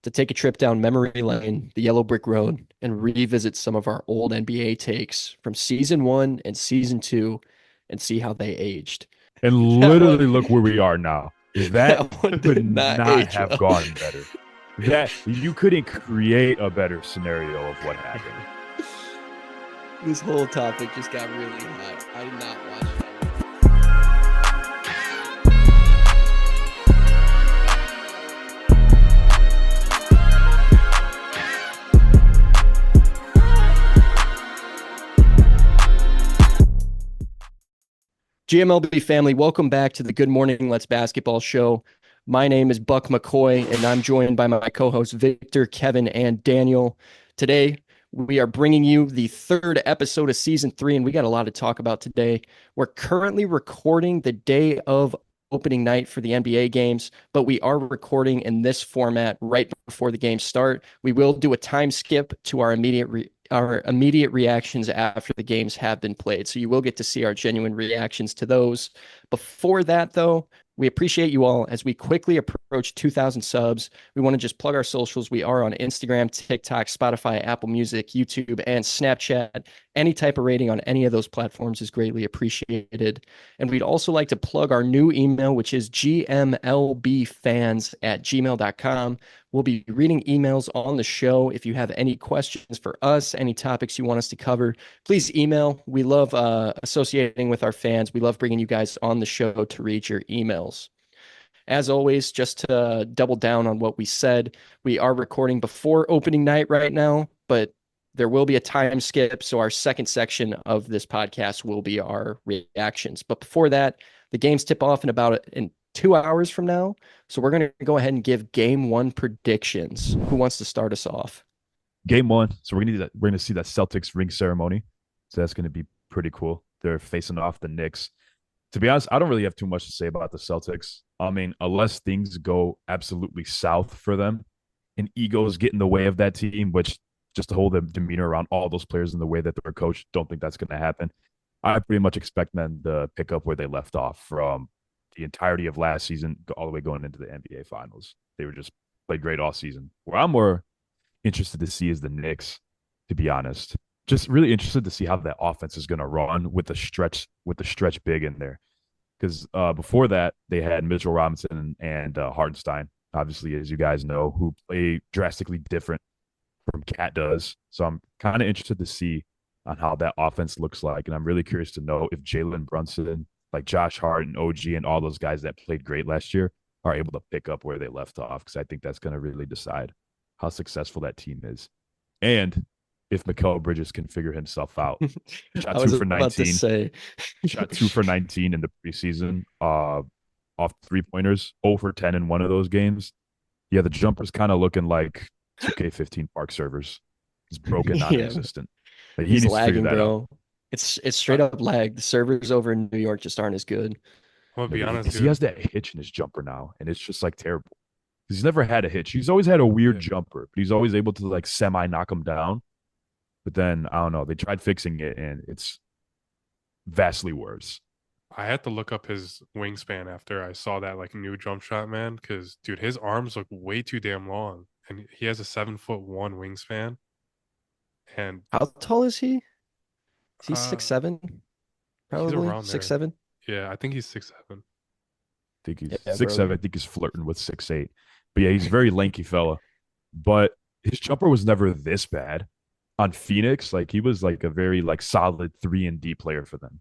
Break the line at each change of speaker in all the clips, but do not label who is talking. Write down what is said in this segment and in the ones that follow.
to take a trip down memory lane, the yellow brick road, and revisit some of our old NBA takes from season 1 and season 2 and see how they aged.
And
That one,
literally look where we are now. That
that one
could
did not
not
age
have
well.
gone better. That you couldn't create a better scenario of what happened.
This whole topic just got really hot. I did not watch that one. GMLB family, welcome back to the Good Morning Let's Basketball show. My name is Buck McCoy, and I'm joined by my co-hosts Victor, Kevin, and Daniel. Today, we are bringing you the third episode of season 3, and we got a lot to talk about today. We're currently recording the day of opening night for the NBA games, but we are recording in this format right before the games start. We will do a time skip to our immediate reactions after the games have been played. So you will get to see our genuine reactions to those. Before that, though, we appreciate you all as we quickly approach 2,000 subs. We want to just plug our socials. We are on Instagram, TikTok, Spotify, Apple Music, YouTube, and Snapchat. Any type of rating on any of those platforms is greatly appreciated. And we'd also like to plug our new email, which is gmlbfans@gmail.com. We'll be reading emails on the show. If you have any questions for us, any topics you want us to cover, please email. We love associating with our fans. We love bringing you guys on the show to read your emails. As always, just to double down on what we said, we are recording before opening night right now, but there will be a time skip. So our second section of this podcast will be our reactions. But before that, the games tip off in 2 hours from now. So we're going to go ahead and give game 1 predictions. Who wants to start us off?
Game 1. So we're gonna see that Celtics ring ceremony. So that's gonna be pretty cool. They're facing off the Knicks. To be honest, I don't really have too much to say about the Celtics. I mean, unless things go absolutely south for them and egos get in the way of that team, which just to hold the demeanor around all those players in the way that they're coached, don't think that's going to happen. I pretty much expect them to pick up where they left off from the entirety of last season, all the way going into the NBA Finals. They were just played great all season. Where I'm more interested to see is the Knicks, to be honest. Just really interested to see how that offense is going to run with the stretch big in there. Because before that, they had Mitchell Robinson and Hardenstein, obviously, as you guys know, who play drastically different from Cat does. So I'm kind of interested to see on how that offense looks like. And I'm really curious to know if Jalen Brunson, like Josh Hart and OG and all those guys that played great last year are able to pick up where they left off. Because I think that's going to really decide how successful that team is. And if Mikal Bridges can figure himself out.
I
Shot two
was
for
about to
19.
say.
Shot 2 for 19 in the preseason off 3-pointers, 0 for 10 in one of those games. Yeah, the jumper's kind of looking like 2K15 Park servers. It's broken,
Yeah,
non-existent. But he
he's
needs to figure
lagging,
that out.
bro. It's straight up lag. The servers over in New York just aren't as good.
I'm gonna
Yeah,
be honest,
because he has
dude.
that hitch in his jumper now, and it's just like terrible. He's never had a hitch. He's always had a weird
Yeah.
jumper, but he's always able to like semi knock him down. But then I don't know. They tried fixing it, and it's vastly worse.
I had to look up his wingspan after I saw that like new jump shot, man. Because dude, his arms look way too damn long, and he has a 7'1" wingspan. And
How tall is he? Is he
uh,
6'7"?
he's
Probably
around
six
there.
seven.
Yeah, I think he's 6'7".
I think he's
Yeah,
6'7".
bro.
I think he's flirting with 6'8". But yeah, he's a very lanky fella. But his jumper was never this bad. On Phoenix, like he was like a very like solid 3-and-D player for them.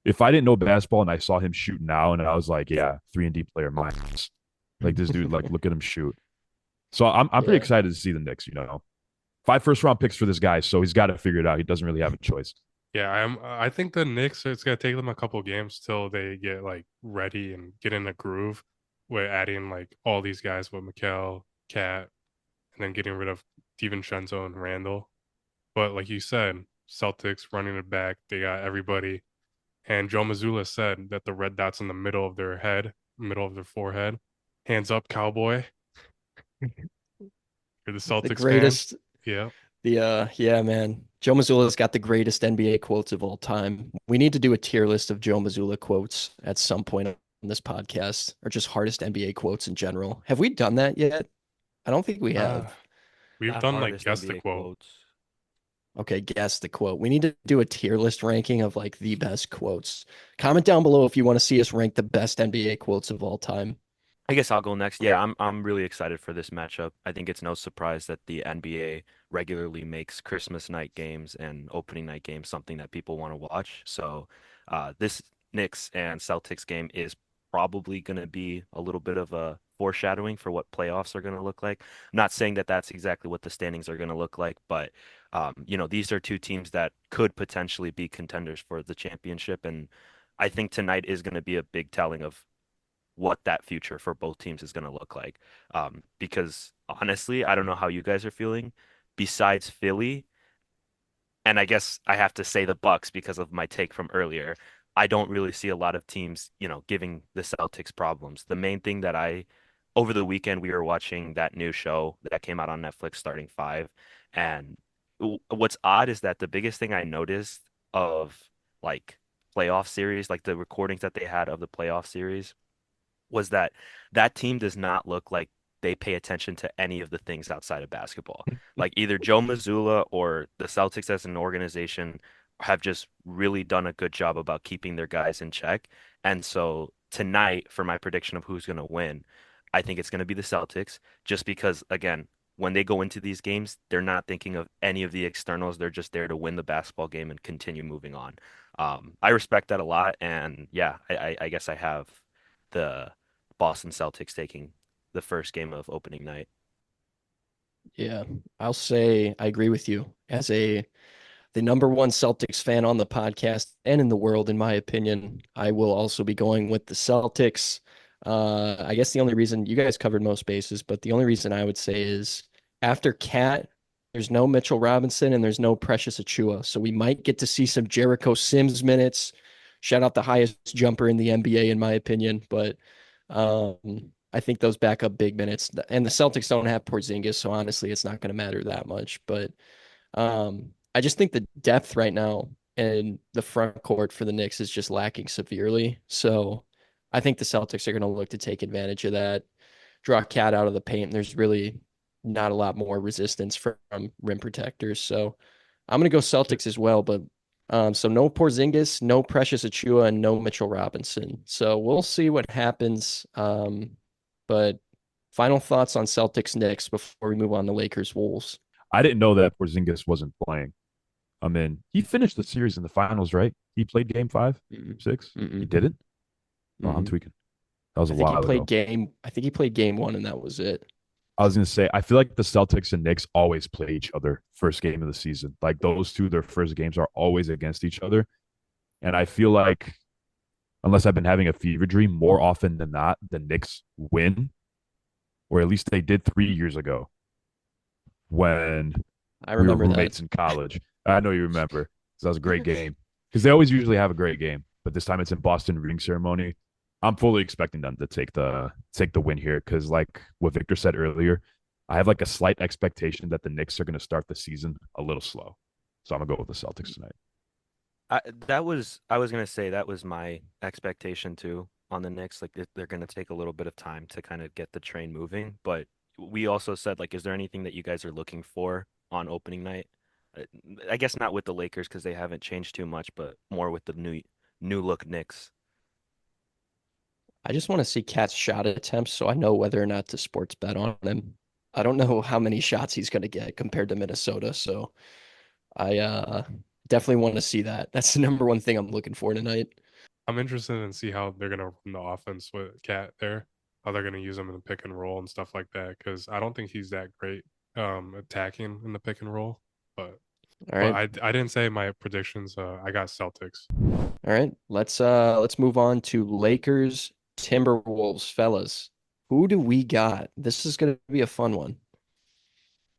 If I didn't know basketball and I saw him shoot now and I was like, yeah, 3-and-D player, minus. Like this dude, like look at him shoot. So I'm pretty
Yeah.
excited to see the Knicks, 5 first-round picks for this guy, so he's got to figure it out. He doesn't really have a choice.
Yeah, I think the Knicks. It's gonna take them a couple games till they get like ready and get in a groove. With adding like all these guys with Mikal, Cat, and then getting rid of DiVincenzo and Randall. But like you said, Celtics running it back. They got everybody. And Joe Mazzulla said that the red dots in the middle of their head, middle of their forehead, hands up, cowboy. You're the
The
Celtics fan.
greatest.
Yeah.
Yeah, man. Joe Mazzulla's got the greatest NBA quotes of all time. We need to do a tier list of Joe Mazzulla quotes at some point on this podcast, or just hardest NBA quotes in general. Have we done that yet? I don't think we
Uh,
have.
we've
Not
done
part of
like
this
guess the
NBA
quote.
quotes.
Okay, guess the quote. We need to do a tier list ranking of like the best quotes. Comment down below if you want to see us rank the best NBA quotes of all time.
I guess I'll go next. Yeah, I'm really excited for this matchup. I think it's no surprise that the NBA regularly makes Christmas night games and opening night games something that people want to watch. So, this Knicks and Celtics game is probably going to be a little bit of a foreshadowing for what playoffs are going to look like. I'm not saying that that's exactly what the standings are going to look like, but these are two teams that could potentially be contenders for the championship, and I think tonight is going to be a big telling of what that future for both teams is going to look like. Because honestly, I don't know how you guys are feeling. Besides Philly, and I guess I have to say the Bucks because of my take from earlier, I don't really see a lot of teams, giving the Celtics problems. The main thing that over the weekend, we were watching that new show that came out on Netflix, Starting Five, and what's odd is that the biggest thing I noticed of like playoff series, like the recordings that they had of the playoff series was that that team does not look like they pay attention to any of the things outside of basketball. Like either Joe Mazzulla or the Celtics as an organization have just really done a good job about keeping their guys in check. And so tonight, for my prediction of who's going to win, I think it's going to be the Celtics, just because, again, when they go into these games, they're not thinking of any of the externals. They're just there to win the basketball game and continue moving on. I respect that a lot. And yeah, I guess I have the Boston Celtics taking the first game of opening night.
Yeah, I'll say I agree with you. As the number one Celtics fan on the podcast and in the world, in my opinion, I will also be going with the Celtics. I guess the only reason you guys covered most bases, but the only reason I would say is after Cat, there's no Mitchell Robinson and there's no Precious Achua. So we might get to see some Jericho Sims minutes. Shout out the highest jumper in the NBA, in my opinion. But I think those backup big minutes and the Celtics don't have Porzingis, so honestly, it's not going to matter that much. But I just think the depth right now in the front court for the Knicks is just lacking severely. So I think the Celtics are going to look to take advantage of that, draw Cat out of the paint. There's really not a lot more resistance from rim protectors. So I'm going to go Celtics as well. But so no Porzingis, no Precious Achua, and no Mitchell Robinson. So we'll see what happens. But final thoughts on Celtics Knicks before we move on to Lakers Wolves.
I didn't know that Porzingis wasn't playing. I mean, he finished the series in the finals, right? He played game 5,
Mm-mm.
6.
Mm-mm.
He didn't? Oh, I'm
Mm-mm.
tweaking. That was a while ago.
I think he played game one and that was it.
I was going to say, I feel like the Celtics and Knicks always play each other first game of the season. Like those two, their first games are always against each other. And I feel like, unless I've been having a fever dream, more often than not, the Knicks win, or at least they did 3 years ago when
I
we were
remember
roommates
that.
in college. I know you remember because that was a great game. Because they always usually have a great game, but this time it's in Boston ring ceremony. I'm fully expecting them to take the win here because, like what Victor said earlier, I have like a slight expectation that the Knicks are going to start the season a little slow. So I'm gonna go with the Celtics tonight.
I was gonna say that was my expectation too on the Knicks. Like they're gonna take a little bit of time to kind of get the train moving. But we also said, like, is there anything that you guys are looking for on opening night? Uh, I guess not with the Lakers because they haven't changed too much, but more with the new look Knicks.
I just want to see Cat's shot attempts so I know whether or not to sports bet on him. I don't know how many shots he's going to get compared to Minnesota, so I definitely want to see that. That's the number one thing I'm looking for tonight.
I'm interested in see how they're gonna run the offense with Cat there, how they're gonna use him in the pick and roll and stuff like that. Because I don't think he's that great attacking in the pick and roll. But
All
but
right.
I didn't say my predictions. I got Celtics.
All right. Let's move on to Lakers Timberwolves, fellas. Who do we got? This is going to be a fun one.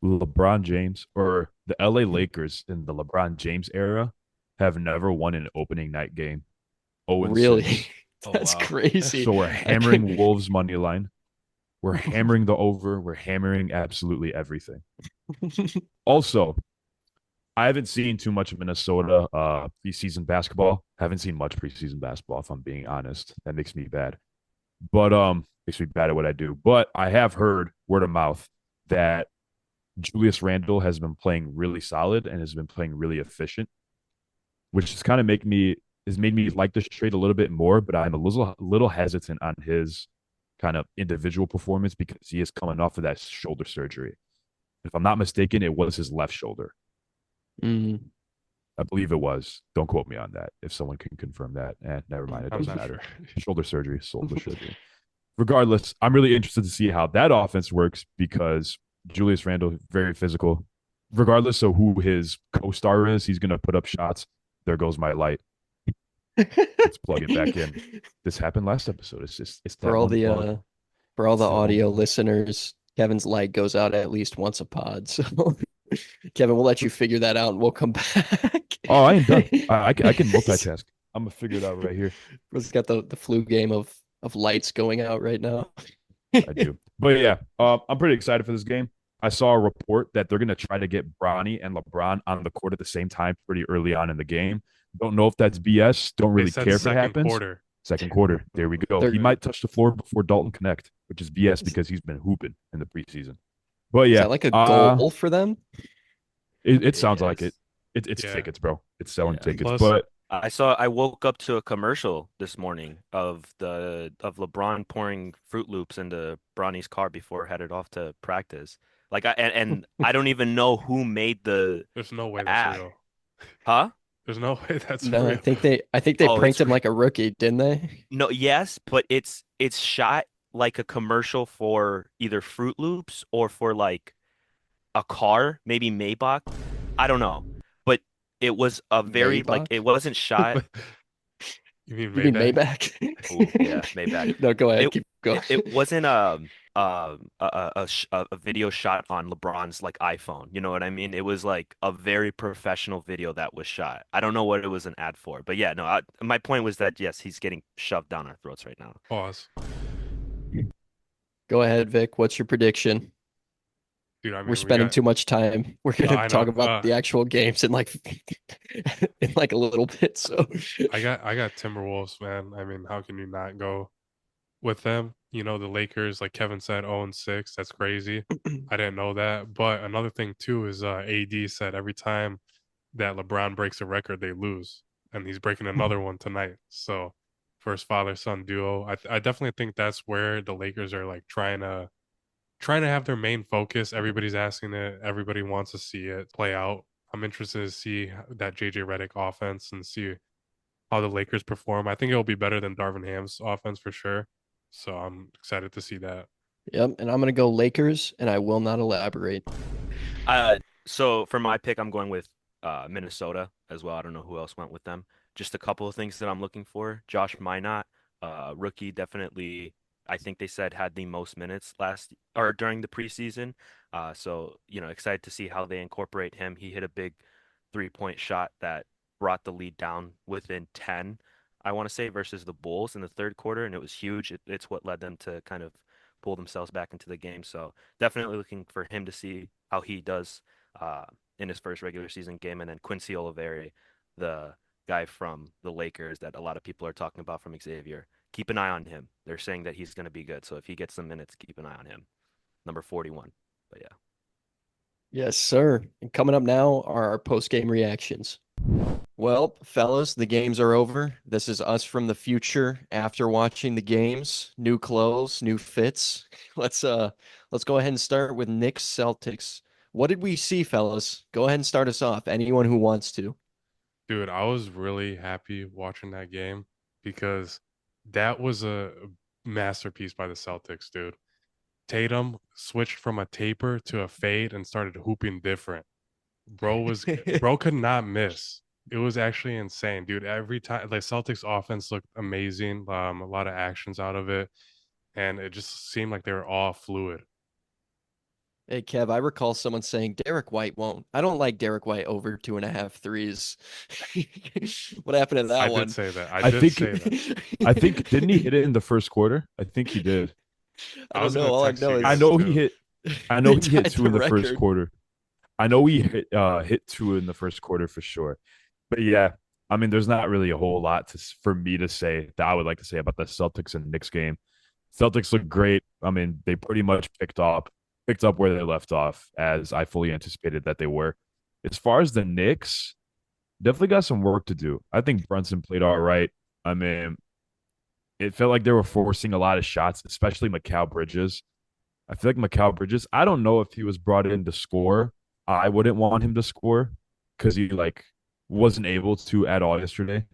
LeBron James or the LA Lakers in the LeBron James era have never won an opening night game. 0-6.
Really?
Oh
That's
wow.
crazy.
So we're
I can
hammering Wolves money line. We're hammering the over. We're hammering absolutely everything. Also, I haven't seen too much of Minnesota preseason basketball. I haven't seen much preseason basketball, if I'm being honest. That makes me bad. But makes me bad at what I do. But I have heard word of mouth that Julius Randle has been playing really solid and has been playing really efficient, which is kind of has made me like this trade a little bit more. But I'm a little hesitant on his kind of individual performance because he is coming off of that shoulder surgery. If I'm not mistaken, it was his left shoulder.
Mm.
I believe it was. Don't quote me on that. If someone can confirm that, never mind. It
I'm
doesn't
not
matter.
sure.
Shoulder surgery. Regardless, I'm really interested to see how that offense works because Julius Randle, very physical. Regardless of who his co-star is, he's going to put up shots. There goes my light. Let's plug it back in. This happened last episode. It's that
For all
one plug.
for all the
It's that one
audio
plug.
listeners, Kevin's light goes out at least once a pod. So Kevin, we'll let you figure that out and we'll come back.
Oh, I ain't done. I can multitask. I'm gonna figure it out right here.
He's got the flu game of lights going out right now.
I do. But yeah, I'm pretty excited for this game. I saw a report that they're going to try to get Bronny and LeBron on the court at the same time pretty early on in the game. Don't know if that's BS. Don't
They
really
said
care if it
second
happens.
quarter.
Second quarter. There we go.
They're-
He might touch the floor before Dalton Connect, which is BS because he's been hooping in the preseason. But
Is
yeah,
that like a goal for them?
it sounds like it.
Yes.
It's
Yeah.
tickets, bro. It's selling
Yeah.
tickets.
Plus-
But
I woke up to a commercial this morning of LeBron pouring Fruit Loops into Bronny's car before headed off to practice. Like and I don't even know who made the
There's no way
Ah.
that's real.
huh?
There's no way that's
No,
real.
I think they
Oh,
pranked
it's
him like a rookie, didn't they?
No, yes, but it's shot like a commercial for either Fruit Loops or for like a car, maybe Maybach. I don't know. But it was a very like
Maybach?
it wasn't shot.
You mean
You mean
Maybach?
Maybach?
Ooh, yeah, Maybach.
No, go ahead.
It
Keep going.
it wasn't a video shot on LeBron's like iPhone. You know what I mean? It was like a very professional video that was shot. I don't know what it was an ad for, but yeah, no. My point was that yes, he's getting shoved down our throats right now.
Pause.
Go ahead, Vic. What's your prediction?
Dude, I mean,
We're spending
got,
too much time. We're
No,
gonna
I
talk
know.
about the actual games in like in like a little bit. So
I got Timberwolves, man. I mean, how can you not go with them? You know, the Lakers, like Kevin said, 0-6. That's crazy. I didn't know that. But another thing too is AD said every time that LeBron breaks a record, they lose, and he's breaking another one tonight. So for his father-son duo, I definitely think that's where the Lakers are like trying to have their main focus. Everybody's asking it. Everybody wants to see it play out. I'm interested to see that JJ Redick offense and see how the Lakers perform. I think it'll be better than Darvin Ham's offense for sure. So I'm excited to see that.
yep, and I'm gonna go Lakers, and I will not elaborate.
So for my pick, I'm going with Minnesota as well. I don't know who else went with them. Just a couple of things that I'm looking for. Josh Minot, rookie, definitely. I think they said had the most minutes last or during the preseason. So excited to see how they incorporate him. He hit a big 3-point shot that brought the lead down within 10, I want to say, versus the Bulls in the third quarter, and it was huge. It's what led them to kind of pull themselves back into the game. So definitely looking for him to see how he does in his first regular season game. And then Quincy Oliveri, the guy from the Lakers that a lot of people are talking about from Xavier. Keep an eye on him. They're saying that he's going to be good. So if he gets some minutes, keep an eye on him. Number 41. But yeah.
Yes, sir. And coming up now are our post-game reactions. Well, fellas, the games are over. This is us from the future after watching the games. New clothes, new fits. Let's go ahead and start with Knicks Celtics. What did we see, fellas? Go ahead and start us off. Anyone who wants to.
Dude, I was really happy watching that game because that was a masterpiece by the Celtics, dude. Tatum switched from a taper to a fade and started hooping different. Bro could not miss. It was actually insane, dude. Every time, like, Celtics offense looked amazing. A lot of actions out of it, and it just seemed like they were all fluid.
Hey, Kev, I recall someone saying Derek White won't. I don't like Derek White over 2.5 threes. What happened to that
I
one?
did say that.
I
did
think-
say that.
I think didn't he hit it in the first quarter? I think he did.
I
I
don't
was
know.
gonna
All I
text
know
you
is
I
guys
know
too.
he hit. I know
They
he hit
tied
two
the
in the first
record.
quarter. I know he hit two in the first quarter for sure. But yeah, I mean, there's not really a whole lot for me to say that I would like to say about the Celtics and Knicks game. Celtics look great. I mean, they pretty much picked up picked up where they left off, as I fully anticipated that they were. As far as the Knicks, definitely got some work to do. I think Brunson played all right. I mean, it felt like they were forcing a lot of shots, especially Mikal Bridges. I feel like Mikal Bridges, I don't know if he was brought in to score. I wouldn't want him to score because he like wasn't able to at all yesterday.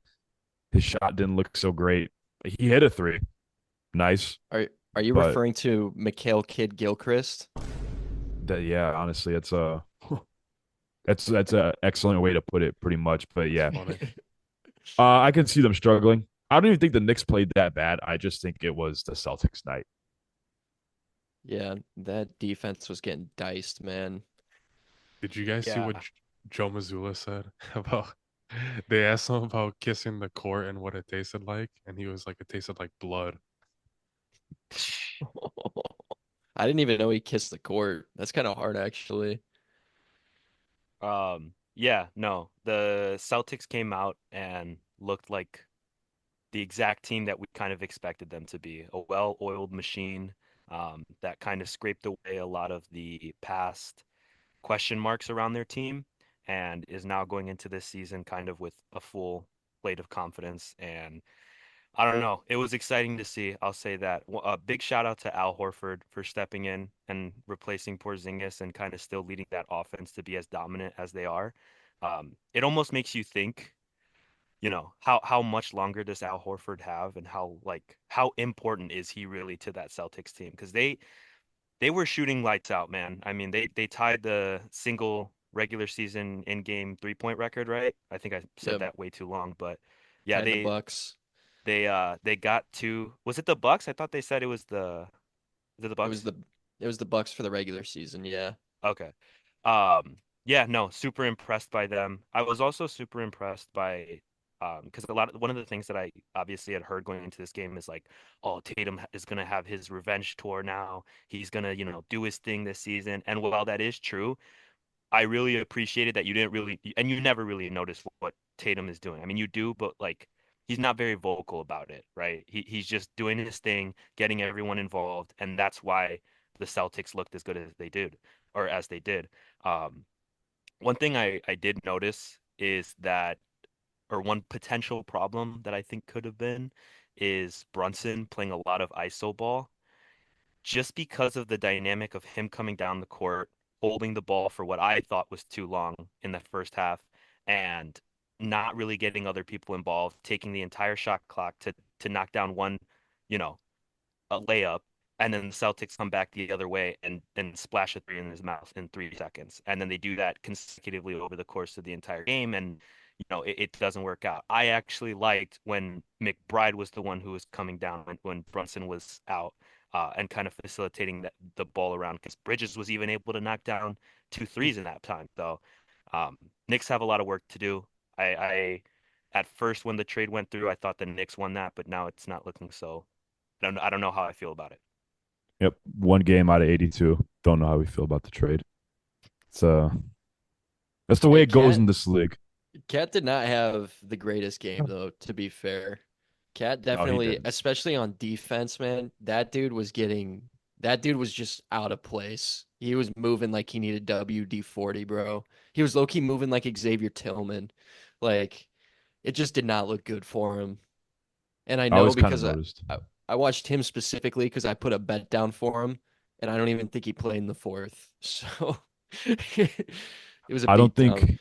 His shot didn't look so great. He hit a three. Nice.
Are you
But
referring to Mikhail Kid Gilchrist?
yeah, honestly, it's a that's a excellent way to put it, pretty much. But yeah,
Funny.
I can see them struggling. I don't even think the Knicks played that bad. I just think it was the Celtics night.
Yeah, that defense was getting diced, man.
Did you guys see
Yeah.
what Joe Mazzulla said about? They asked him about kissing the court and what it tasted like, and he was like, "It tasted like blood."
I didn't even know he kissed the court. That's kind of hard, actually.
Yeah, no. The Celtics came out and looked like the exact team that we kind of expected them to be. A well-oiled machine that kind of scraped away a lot of the past question marks around their team and is now going into this season kind of with a full plate of confidence. And I don't know. It was exciting to see. I'll say that. A big shout out to Al Horford for stepping in and replacing Porzingis and kind of still leading that offense to be as dominant as they are. It almost makes you think, how much longer does Al Horford have and how important is he really to that Celtics team? Because they were shooting lights out, man. I mean, they tied the single regular season in game 3-point record, right? I think I said
Yep,
that way too long, but yeah,
behind the Bucks.
they got to, was it the Bucks? I thought they said is it the
It was
Bucks?
the it was the Bucks for the regular season. Yeah.
Okay. Yeah, no, super impressed by them. I was also super impressed by because one of the things that I obviously had heard going into this game is like, oh, Tatum is gonna have his revenge tour now. He's gonna, do his thing this season. And while that is true, I really appreciated that you didn't really, and you never really notice what Tatum is doing. I mean, you do, but like he's not very vocal about it, right? He's just doing his thing, getting everyone involved, and that's why the Celtics looked as good as they did, or as they did. Um, One thing I did notice is that, or one potential problem that I think could have been, is Brunson playing a lot of iso ball just because of the dynamic of him coming down the court, holding the ball for what I thought was too long in the first half, and not really getting other people involved, taking the entire shot clock to knock down one, you know, a layup, and then the Celtics come back the other way and splash a three in his mouth in 3 seconds, and then they do that consecutively over the course of the entire game, and it doesn't work out. I actually liked when McBride was the one who was coming down when Brunson was out, and kind of facilitating the ball around because Bridges was even able to knock down two threes in that time. So Knicks have a lot of work to do. I at first when the trade went through, I thought the Knicks won that, but now it's not looking so. I don't know how I feel about it.
Yep, one game out of 82. Don't know how we feel about the trade. It's that's the way
Hey,
it goes
Cat.
in this league.
Cat did not have the greatest game though, to be fair. Cat
No, he
definitely,
didn't.
especially on defense, man, that dude was just out of place. He was moving like he needed WD-40, bro. He was low-key moving like Xavier Tillman. Like it just did not look good for him. And I
I
know
always kind of
because
noticed.
I watched him specifically because I put a bet down for him, and I don't even think he played in the fourth. So it was a
I don't
beatdown.
think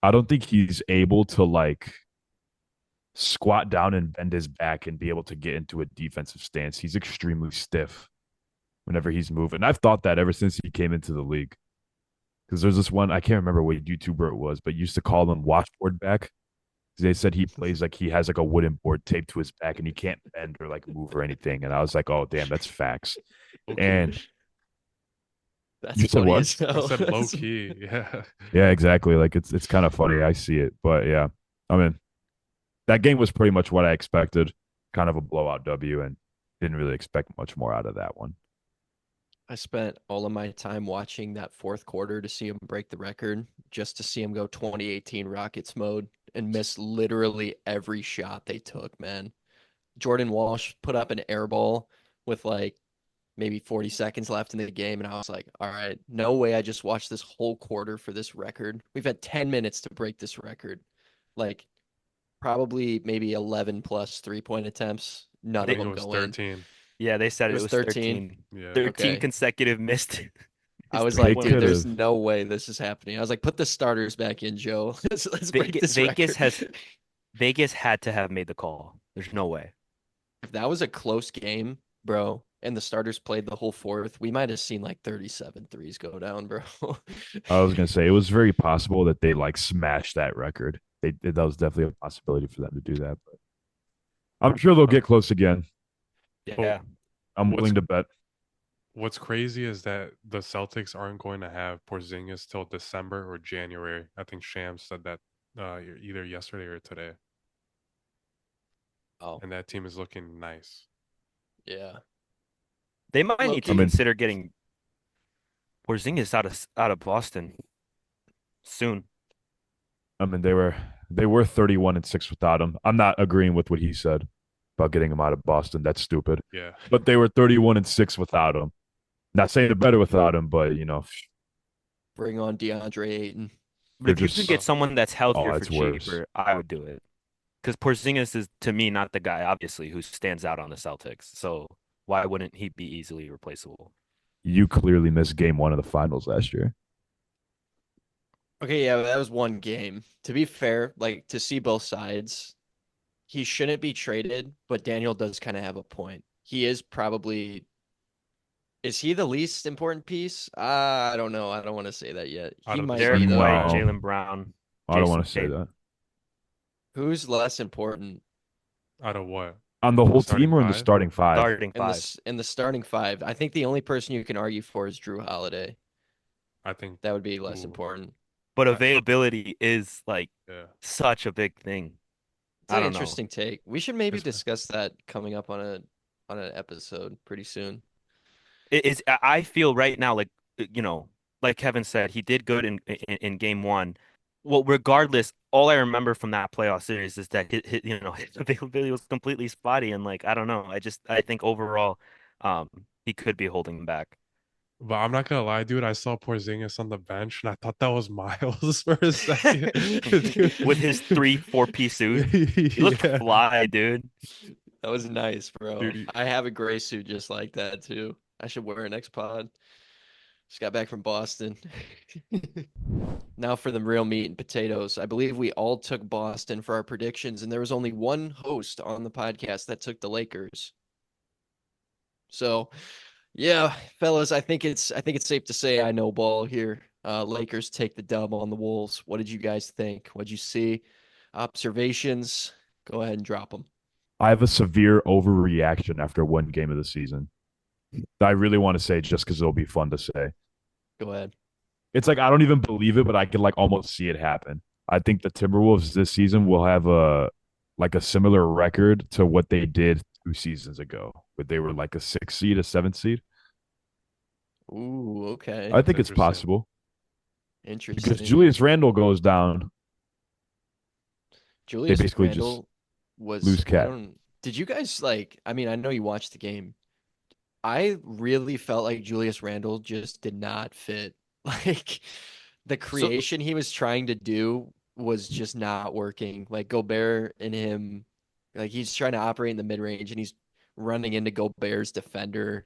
I don't think he's able to like squat down and bend his back and be able to get into a defensive stance. He's extremely stiff whenever he's moving. I've thought that ever since he came into the league. Because there's this one, I can't remember what YouTuber it was, but used to call him washboard back. They said he plays like he has like a wooden board taped to his back and he can't bend or like move or anything. And I was like, oh damn, that's facts.
Okay.
And
That's
you said
funny
what?
as
I
hell.
said low key. Yeah.
Yeah, exactly. Like it's kind of funny. I see it. But yeah. I mean, that game was pretty much what I expected. Kind of a blowout W and didn't really expect much more out of that one.
I spent all of my time watching that fourth quarter to see him break the record, just to see him go 2018 Rockets mode and miss literally every shot they took, man. Jordan Walsh put up an air ball with like maybe 40 seconds left in the game. And I was like, all right, no way. I just watched this whole quarter for this record. We've had 10 minutes to break this record. Like probably maybe 11 plus 3-point attempts.
I
None of
think it
them
was
go in.
13.
Yeah, they said
It
it
was
was
13.
13.
Yeah.
13
Okay.
consecutive missed.
I was
They
like, dude,
could
there's
have.
no way this is happening. I was like, put the starters back in, Joe. Let's break this
Vegas
record.
Vegas had to have made the call. There's no way.
If that was a close game, bro, and the starters played the whole fourth, we might have seen like 37 threes go down, bro.
I was gonna say it was very possible that they like smashed that record. That was definitely a possibility for them to do that. But I'm sure they'll get close again.
Yeah.
I'm
What's
willing to bet.
What's crazy is that the Celtics aren't going to have Porzingis till December or January. I think Shams said that either yesterday or today,
Oh,
and that team is looking nice.
yeah.
They might need to
I mean-
consider getting Porzingis out of Boston soon.
I mean, they were 31-6 without him. I'm not agreeing with what he said about getting him out of Boston. That's stupid.
Yeah.
But they were 31-6 without him. Not saying they're better without him, but
Bring on DeAndre Ayton.
But if
They're
you
just-
can get someone that's healthier for
it's worse.
cheaper, I would do it. Because Porzingis is, to me, not the guy, obviously, who stands out on the Celtics. So why wouldn't he be easily replaceable?
you clearly missed game 1 of the finals last year.
Okay, yeah, but that was one game. To be fair, like to see both sides, he shouldn't be traded, but Daniel does kind of have a point. He is probably is he the least important piece? I don't know. I don't want to say that yet.
I
He
don't
might
think
Derek
be
so.
though.
White,
No.
Jaylen Brown.
I don't
Jason
want to say
Tatum.
that.
Who's less important
Out of what?
On the whole
Starting
team or in the
five?
starting five?
Starting
in the
five.
in the starting five? I think the only person you can argue for is Drew Holiday.
I think
That would be less
Ooh.
important.
But availability is like
yeah.
such a big thing.
It's
I
an
don't know.
interesting take. We should maybe
It's-
discuss that coming up on an episode pretty soon.
I feel right now like like Kevin said, he did good in game one. Well, regardless, all I remember from that playoff series is that his availability was completely spotty, and like I don't know. I think overall, he could be holding him back.
But I'm not gonna lie, dude. I saw Porzingis on the bench, and I thought that was Miles for a second. Dude.
With his 4-piece suit. He looked
Yeah.
fly, dude.
That was nice, bro.
Dude.
I have a gray suit just like that too. I should wear it next pod. Just got back from Boston. Now for the real meat and potatoes. I believe we all took Boston for our predictions, and there was only one host on the podcast that took the Lakers. So, yeah, fellas, I think it's safe to say I know ball here. Lakers take the dub on the Wolves. What did you guys think? What'd you see? Observations? Go ahead and drop them.
I have a severe overreaction after one game of the season. I really want to say just because it'll be fun to say.
Go ahead.
It's like I don't even believe it, but I can like almost see it happen. I think the Timberwolves this season will have a similar record to what they did 2 seasons ago, where they were like a 6 seed, a 7 seed.
Ooh, okay.
I think it's
Interesting.
possible
Interesting.
because Julius Randle goes down.
Julius
basically just
Randle was
lose
I
Cat.
did you guys like I mean, I know you watched the game. I really felt like Julius Randle just did not fit. Like the creation he was trying to do was just not working. Like Gobert and him, like he's trying to operate in the mid range and he's running into Gobert's defender.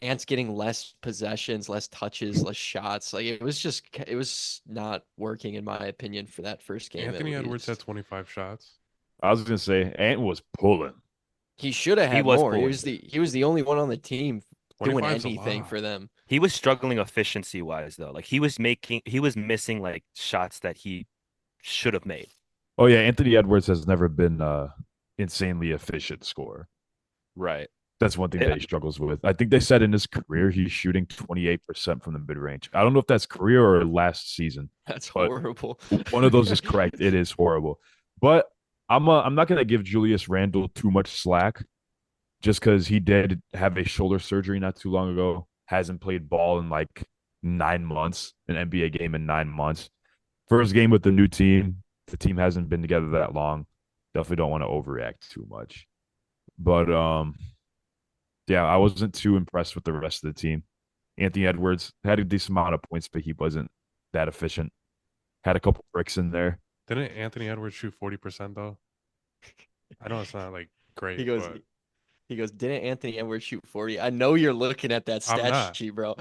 Ant's getting less possessions, less touches, less shots. Like it was not working in my opinion for that first game. at
Anthony Edwards had
least.
25 shots.
I was gonna say Ant was pulling.
He should have
He
had
was
more. He
pulling.
was the only one on the team doing
25 's a
anything
lot.
for them.
He was struggling efficiency wise though. Like he was missing like shots that he should have made.
Oh yeah, Anthony Edwards has never been insanely efficient scorer.
Right.
That's one thing that he struggles with. I think they said in his career he's shooting 28% from the mid range. I don't know if that's career or last season.
That's
But
horrible.
One of those is correct. It is horrible. But I'm not gonna give Julius Randle too much slack just because he did have a shoulder surgery not too long ago. Hasn't played ball in like 9 months, an NBA game in 9 months. First game with the new team. The team hasn't been together that long. Definitely don't want to overreact too much. But Yeah, I wasn't too impressed with the rest of the team. Anthony Edwards had a decent amount of points, but he wasn't that efficient. Had a couple bricks in there.
Didn't Anthony Edwards shoot 40% though? I know it's not like
He
great,
goes,
but
he goes, didn't Anthony Edwards shoot 40? I know you're looking at that
I'm
stat
not.
sheet, bro.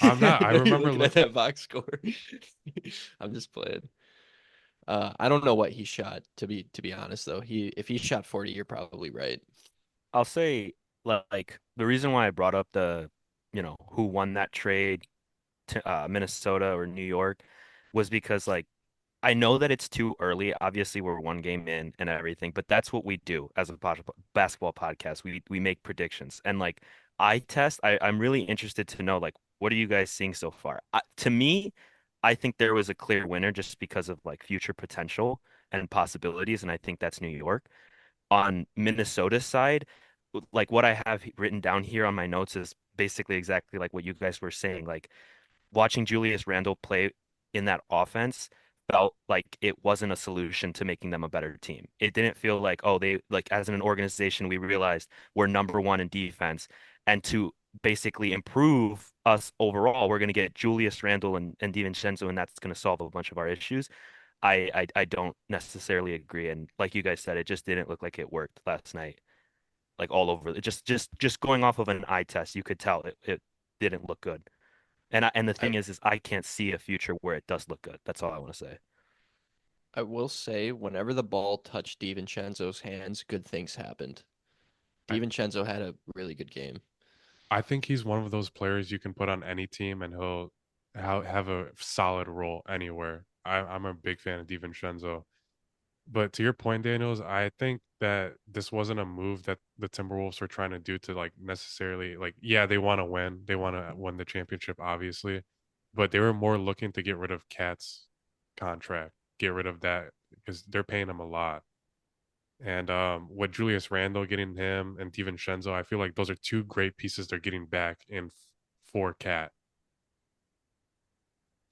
I'm
I
not. I
know you're
remember
looking at
looking.
that box score. I'm just playing. I don't know what he shot, to be honest though. If he shot 40, you're probably right.
I'll say like the reason why I brought up who won that trade to Minnesota or New York was because like I know that it's too early. Obviously, we're one game in and everything, but that's what we do as a basketball podcast. We make predictions and like I'm really interested to know like what are you guys seeing so far? To me, I think there was a clear winner just because of like future potential and possibilities, and I think that's New York. On Minnesota's side, like what I have written down here on my notes is basically exactly like what you guys were saying. Like watching Julius Randle play in that offense felt like it wasn't a solution to making them a better team. It didn't feel like, oh, they like as an organization, we realized we're number one in defense. And to basically improve us overall, we're going to get Julius Randle and DiVincenzo, and that's going to solve a bunch of our issues. I don't necessarily agree. And like you guys said, it just didn't look like it worked last night. Like all over. It just going off of an eye test, you could tell it didn't look good. And the
I
thing is I can't see a future where it does look good. That's all I want to say.
I will say, whenever the ball touched DiVincenzo's hands, good things happened.
I,
DiVincenzo had a really good game.
I think he's one of those players you can put on any team and he'll have a solid role anywhere. I'm a big fan of DiVincenzo. But to your point, Daniels, I think that this wasn't a move that the Timberwolves were trying to do to like necessarily like, yeah, they want to win. They want to win the championship, obviously. But they were more looking to get rid of Cat's contract, get rid of that because they're paying him a lot. And with Julius Randle getting him and DiVincenzo, I feel like those are two great pieces they're getting back in for Cat.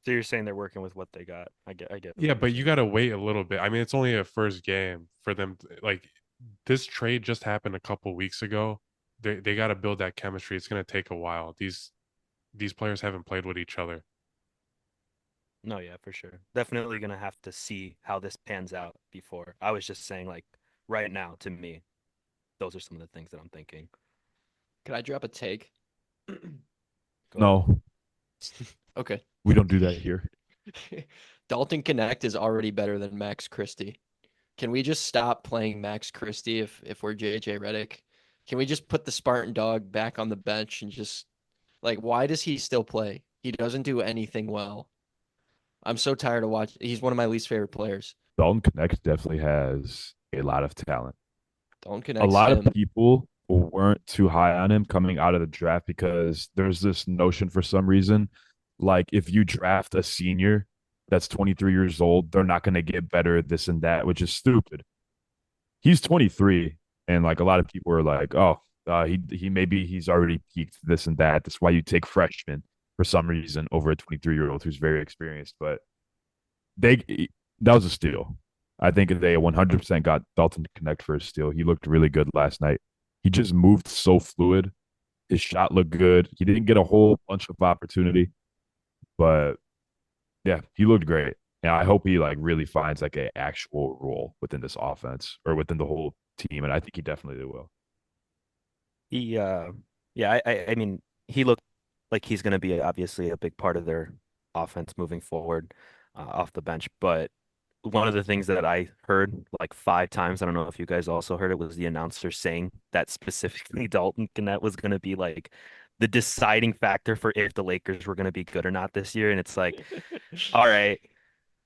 So you're saying they're working with what they got. I get what
Yeah,
you're
but you
saying.
got to wait a little bit. I mean, it's only a first game for them. Like this trade just happened a couple weeks ago. They got to build that chemistry. It's going to take a while. These players haven't played with each other.
No, yeah, for sure. Definitely gonna have to see how this pans out before. I was just saying like right now to me, those are some of the things that I'm thinking.
Can I drop a take?
Go ahead.
No,
Okay.
we don't do that here.
Dalton Connect is already better than Max Christie. Can we just stop playing Max Christie if we're JJ Redick? Can we just put the Spartan dog back on the bench and just like why does he still play? He doesn't do anything well. I'm so tired of watching. He's one of my least favorite players.
Dalton Connect definitely has a lot of talent.
Dalton
A
Connect's
lot of
him.
people weren't too high on him coming out of the draft because there's this notion for some reason, like if you draft a senior that's 23 years old, they're not going to get better, this and that, which is stupid. He's 23, and like a lot of people are like, oh, he maybe he's already peaked this and that. That's why you take freshmen for some reason over a 23-year-old who's very experienced. But they that was a steal. I think they 100% got Dalton to connect for a steal. He looked really good last night. He just moved so fluid. His shot looked good. He didn't get a whole bunch of opportunity, but yeah, he looked great. And I hope he like really finds like an actual role within this offense or within the whole team. And I think he definitely will.
He yeah, I mean he looked like he's gonna be obviously a big part of their offense moving forward off the bench. But one of the things that I heard like 5 times, I don't know if you guys also heard it, was the announcer saying that specifically Dalton Gannett was gonna be like the deciding factor for if the Lakers were gonna be good or not this year. And it's like, all right.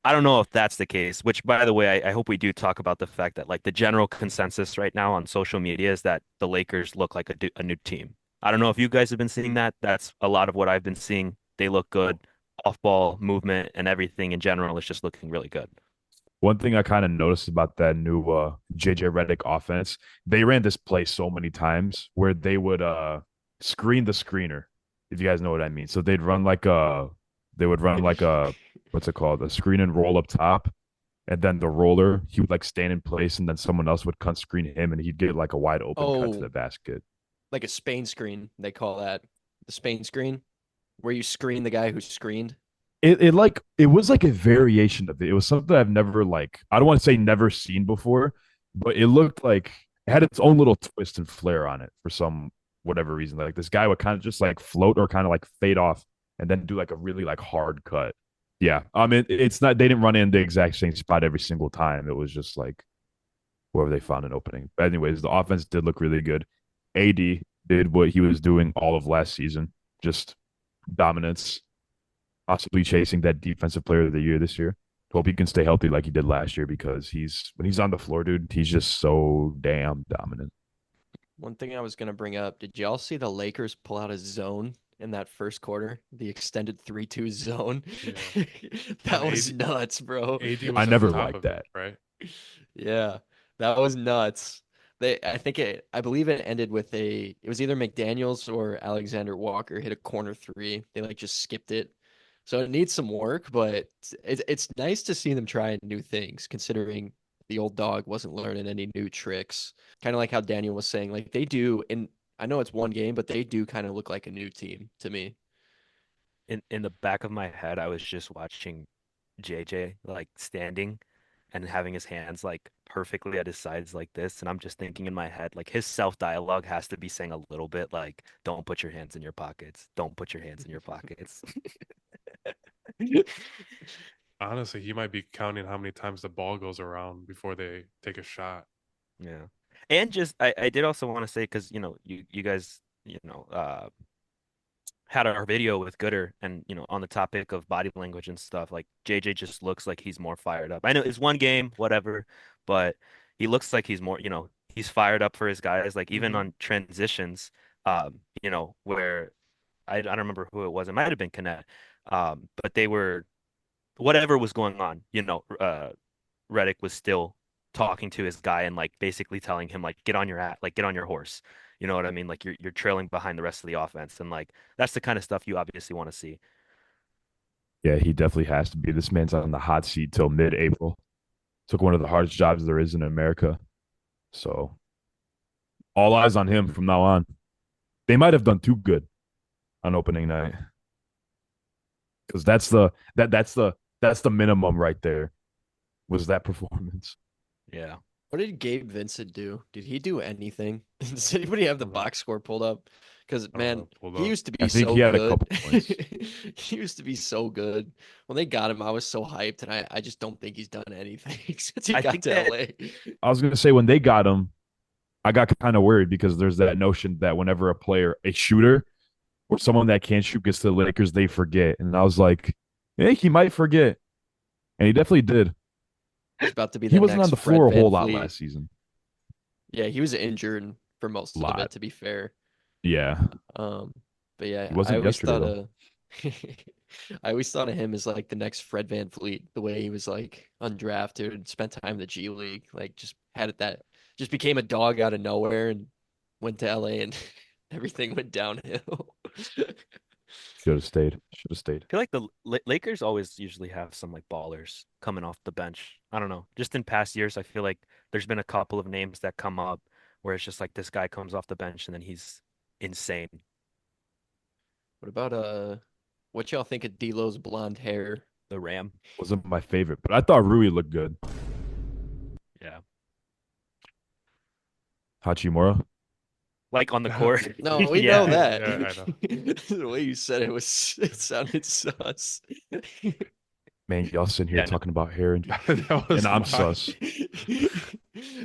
I don't know if that's the case, which by the way, I hope we do talk about the fact that like the general consensus right now on social media is that the Lakers look like a new team. I don't know if you guys have been seeing that. That's a lot of what I've been seeing. They look good. Off ball movement and everything in general is just looking really good.
One thing I kind of noticed about that new JJ Redick offense, they ran this play so many times where they would screen the screener, if you guys know what I mean. So they would run like a what's it called? A screen and roll up top. And then the roller, he would like stand in place and then someone else would cut screen him and he'd get like a wide open cut to
Oh,
the basket.
like a Spain screen, they call that the Spain screen, where you screen the guy who's screened.
It was like a variation of it. It was something I've never like I don't want to say never seen before, but it looked like it had its own little twist and flair on it for some whatever reason. Like this guy would kind of just like float or kind of like fade off and then do like a really like hard cut. Yeah. I mean it's not they didn't run in the exact same spot every single time. It was just like wherever they found an opening. But anyways, the offense did look really good. AD did what he was doing all of last season, just dominance, possibly chasing that defensive player of the year this year. Hope he can stay healthy like he did last year because when he's on the floor, dude, he's just so damn dominant.
One thing I was gonna bring up, did y'all see the Lakers pull out a zone in that first quarter? The extended 3-2 zone.
Yeah.
That
And
was
AD
nuts, bro.
AD was
I
at
never
the top
liked
of
that.
it, right?
Yeah, that was nuts. I believe it ended with it was either McDaniels or Alexander Walker hit a corner three. They like just skipped it. So it needs some work, but it's nice to see them trying new things, considering the old dog wasn't learning any new tricks. Kind of like how Daniel was saying, like they do, and I know it's one game, but they do kind of look like a new team to me.
In the back of my head, I was just watching JJ like standing and having his hands like perfectly at his sides like this, and I'm just thinking in my head like his self-dialogue has to be saying a little bit like, "Don't put your hands in your pockets. Don't put your hands in your pockets."
Honestly, he might be counting how many times the ball goes around before they take a shot.
Yeah. And just I did also want to say because you guys had our video with Gooder and on the topic of body language and stuff, like JJ just looks like he's more fired up. I know it's one game, whatever, but he looks like he's more, he's fired up for his guys, like even
Mhm.
on transitions, where I don't remember who it was. It might have been Kinnett. But they were whatever was going on, Reddick was still talking to his guy and like basically telling him like get on your horse. You know what I mean? Like you're trailing behind the rest of the offense, and like that's the kind of stuff you obviously want to see.
Yeah, he definitely has to be. This man's on the hot seat till mid-April. Took one of the hardest jobs there is in America. So all eyes on him from now on. They might have done too good on opening night because that's the minimum right there. Was that performance?
Yeah.
What did Gabe Vincent do? Did he do anything? Does anybody have the box score pulled up? Because man,
Pulled
he
up.
used to
I
be
think
so
he had a
good.
couple points.
He used to be so good. When they got him, I was so hyped, and I just don't think he's done anything since he
I
got
think
to
that
LA.
I was gonna say when they got him, I got kind of worried because there's that notion that whenever a shooter or someone that can't shoot gets to the Lakers, they forget. And I was like, hey, he might forget. And he definitely did.
He's about to be
He
the
wasn't on
next
the
Fred
floor a
Van
whole lot
Fleet.
last season.
Yeah, he was injured for
A
most of it,
lot.
to be fair.
Yeah.
Um, but
He
yeah, I
wasn't
always
yesterday
thought
though.
of I always thought of him as like the next Fred Van Fleet, the way he was like undrafted and spent time in the G League, like just had it that just became a dog out of nowhere and went to LA and everything went downhill.
Should have stayed. Should have stayed.
I feel like the Lakers always usually have some like ballers coming off the bench. I don't know. Just in past years, I feel like there's been a couple of names that come up where it's just like this guy comes off the bench and then he's insane.
What about what y'all think of D'Lo's blonde hair?
The Ram.
Wasn't my favorite, but I thought Rui looked good.
Yeah.
Hachimura.
Like on the court.
No, we know
Yeah.
that.
Yeah, I know.
The way you said it sounded sus.
Man, y'all sitting here
Yeah, no.
talking about hair and,
That was
and I'm
my-
sus.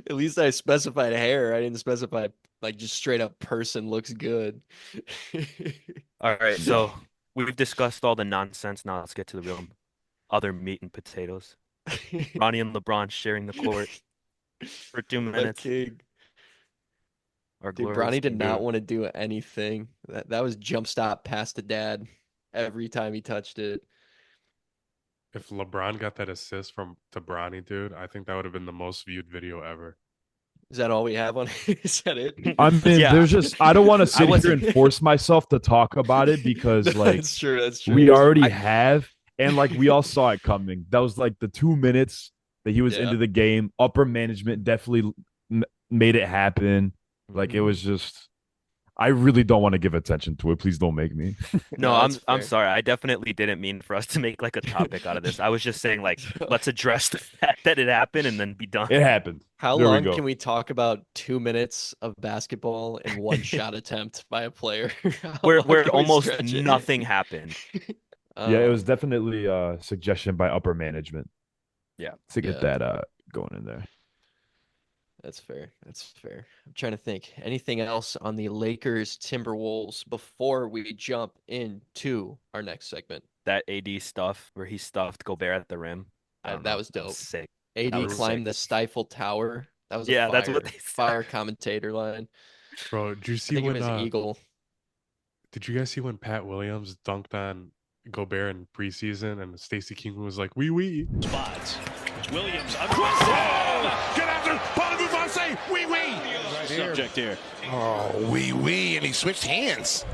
At least I specified hair. I didn't specify like just straight up person looks good.
All right, so we've discussed all the nonsense. Now let's get to the real other meat and potatoes. Bronny and LeBron sharing the court for 2
Left
minutes.
King.
Our
Dude,
glorious
Bronny did
king.
not want to do anything. That was jump stop pass to dad every time he touched it.
If LeBron got that assist from to Bronny, dude, I think that would have been the most viewed video ever.
Is that all we have on? Is that it?
I mean,
Yeah.
there's just I don't want to
I
sit here
wasn't-
and force myself to talk about it because
No,
like
that's true. That's true.
we already
I-
have, and like we all saw it coming. That was like the 2 minutes that he was
Yeah.
into the game. Upper management definitely made it happen. Like it
Mhm.
was just, I really don't want to give attention to it. Please don't make me.
No,
No, that's
I'm
fair.
sorry. I definitely didn't mean for us to make like a topic out of this. I was just saying like let's address the fact that it happened and then be done.
It happened.
How
There we
long
go.
can we talk about 2 minutes of basketball in one shot attempt by a player? How
Where
long can we
almost
stretch it?
nothing happened.
Yeah, it was
Um,
definitely a suggestion by upper management
Yeah.
to get
yeah,
that going in there.
that's fair. That's fair. I'm trying to think. Anything else on the Lakers Timberwolves before we jump into our next segment?
That AD stuff where he stuffed Gobert at the rim. I don't
That
know.
was
That was
dope.
sick. That
AD
was sick.
climbed the Stifle Tower. That was a
Yeah, that's what they said.
fire commentator line.
Bro, did you
I
see
think of him
when
as Eagle.
did you guys see when Pat Williams dunked on Gobert in preseason and Stacey King was like, wee wee?
Spots. Williams across the get after Pardu Marseille. Wee wee. Subject here.
Oh, wee wee, and he switched hands.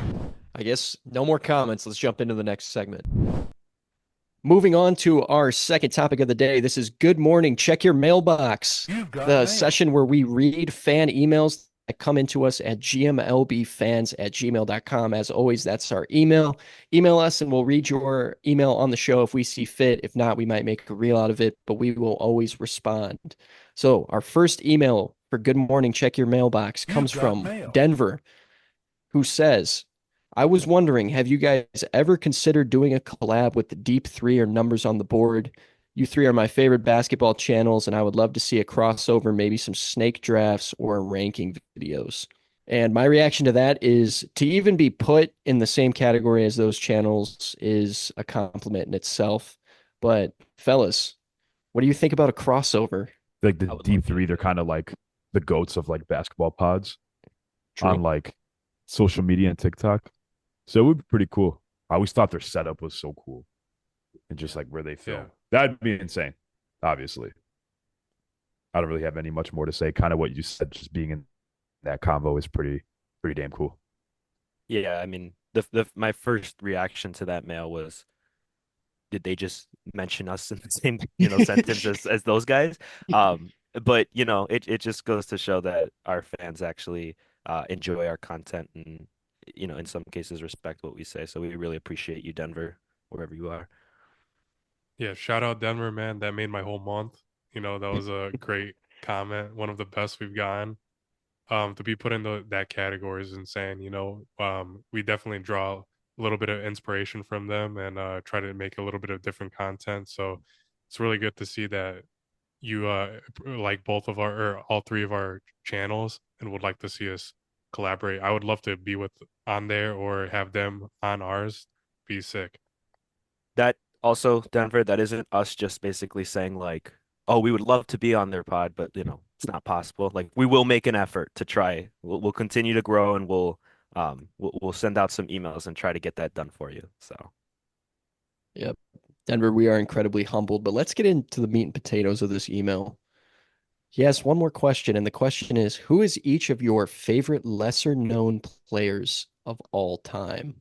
I guess no more comments. Let's jump into the next segment. Moving on to our second topic of the day. This is Good Morning. Check your mailbox. The session where we read fan emails that come into us at gmlbfans@gmail.com. As always, that's our email. Email us and we'll read your email on the show if we see fit. If not, we might make a reel out of it, but we will always respond. So our first email for Good Morning, Check Your Mailbox comes from Denver, who says, I was wondering, have you guys ever considered doing a collab with the Deep Three or Numbers on the Board? You three are my favorite basketball channels, and I would love to see a crossover, maybe some snake drafts or ranking videos. And my reaction to that is to even be put in the same category as those channels is a compliment in itself. But fellas, what do you think about a crossover?
Like the
I would
Deep
love to.
Three, they're kind of like the goats of like basketball pods
True.
on like social media and TikTok. So it would be pretty cool. I always thought their setup was so cool and just like where they film.
Yeah.
That'd be insane, obviously. I don't really have any much more to say. Kind of what you said, just being in that convo is pretty damn cool.
Yeah, I mean, the my first reaction to that mail was, did they just mention us in the same, sentence as those guys? But it just goes to show that our fans actually enjoy our content and, in some cases respect what we say. So we really appreciate you, Denver, wherever you are.
Yeah, shout out Denver, man. That made my whole month. That was a great comment, one of the best we've gotten. To be put in that category is insane. We definitely draw a little bit of inspiration from them and try to make a little bit of different content. So it's really good to see that you like both of our or all three of our channels and would like to see us collaborate. I would love to be on there or have them on ours. Be sick.
That also, Denver, that isn't us just basically saying like, oh, we would love to be on their pod, but it's not possible. Like we will make an effort to try. We'll continue to grow and we'll send out some emails and try to get that done for you. So
Yep. Denver, we are incredibly humbled, but let's get into the meat and potatoes of this email. He has one more question, and the question is, who is each of your favorite lesser known players of all time?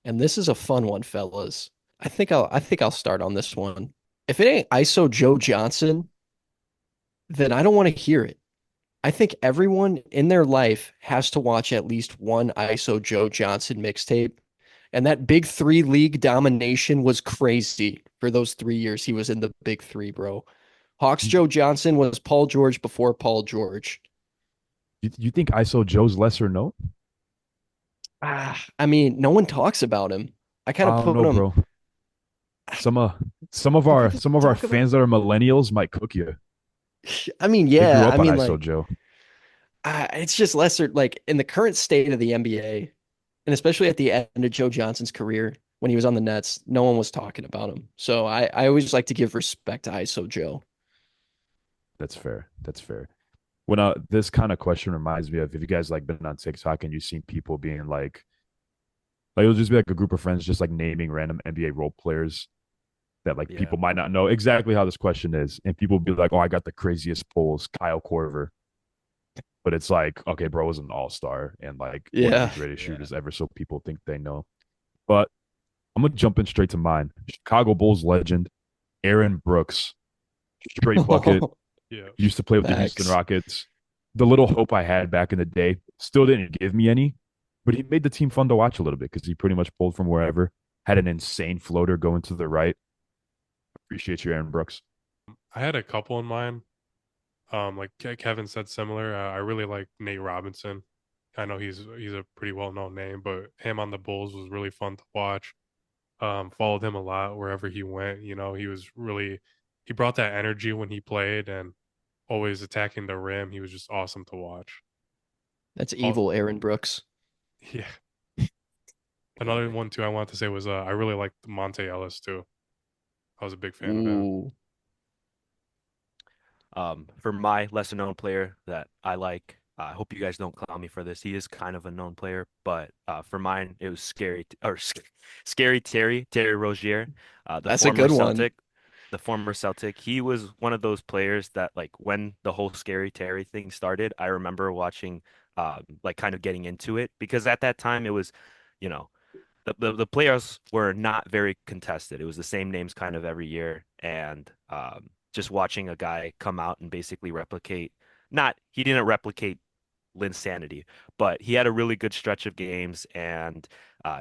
And this is a fun one, fellas. I think I'll start on this one. If it ain't ISO Joe Johnson, then I don't want to hear it. I think everyone in their life has to watch at least one ISO Joe Johnson mixtape. And that Big Three league domination was crazy for those 3 years he was in the Big Three, bro. Hawks Joe Johnson was Paul George before Paul George.
You think ISO Joe's lesser known?
I mean, no one talks about him. I kind
I
of
don't
put
know,
him.
bro. Some of our fans that are millennials might cook you.
I mean,
They grew
yeah.
up
I
on
mean,
ISO
like,
Joe.
it's just lesser. Like in the current state of the NBA, and especially at the end of Joe Johnson's career when he was on the Nets, no one was talking about him. So I always like to give respect to ISO Joe.
That's fair. That's fair. When this kind of question reminds me of if you guys like been on TikTok and you've seen people being like it'll just be like a group of friends just like naming random NBA role players that like
Yeah.
people might not know exactly how this question is, and people be like, "Oh, I got the craziest polls, Kyle Korver," but it's like, okay, bro was an all-star and like one of
Yeah.
the greatest shooters ever, so people think they know. But I'm gonna jump in straight to mine. Chicago Bulls legend Aaron Brooks, straight bucket.
Yeah.
Used to play with the
Facts.
Houston Rockets. The little hope I had back in the day still didn't give me any, but he made the team fun to watch a little bit because he pretty much pulled from wherever, had an insane floater going to the right. Appreciate you, Aaron Brooks.
I had a couple in mind. Like Kevin said, similar. I really like Nate Robinson. I know he's a pretty well known name, but him on the Bulls was really fun to watch. Followed him a lot wherever he went. You know, he brought that energy when he played and always attacking the rim. He was just awesome to watch.
That's evil, Aaron Brooks.
Yeah. Another one too I wanted to say was I really liked Monte Ellis too. I was a big fan of him.
For my lesser known player that I like, I hope you guys don't clown me for this. He is kind of a known player, but for mine, it was Scary Terry Rozier,
That's a good
Celtic, the former Celtic. He was one of those players that, like, when the whole Scary Terry thing started, I remember watching, like, kind of getting into it because at that time it was, you know, the players were not very contested. It was the same names kind of every year, and just watching a guy come out and basically he didn't replicate Linsanity, but he had a really good stretch of games, and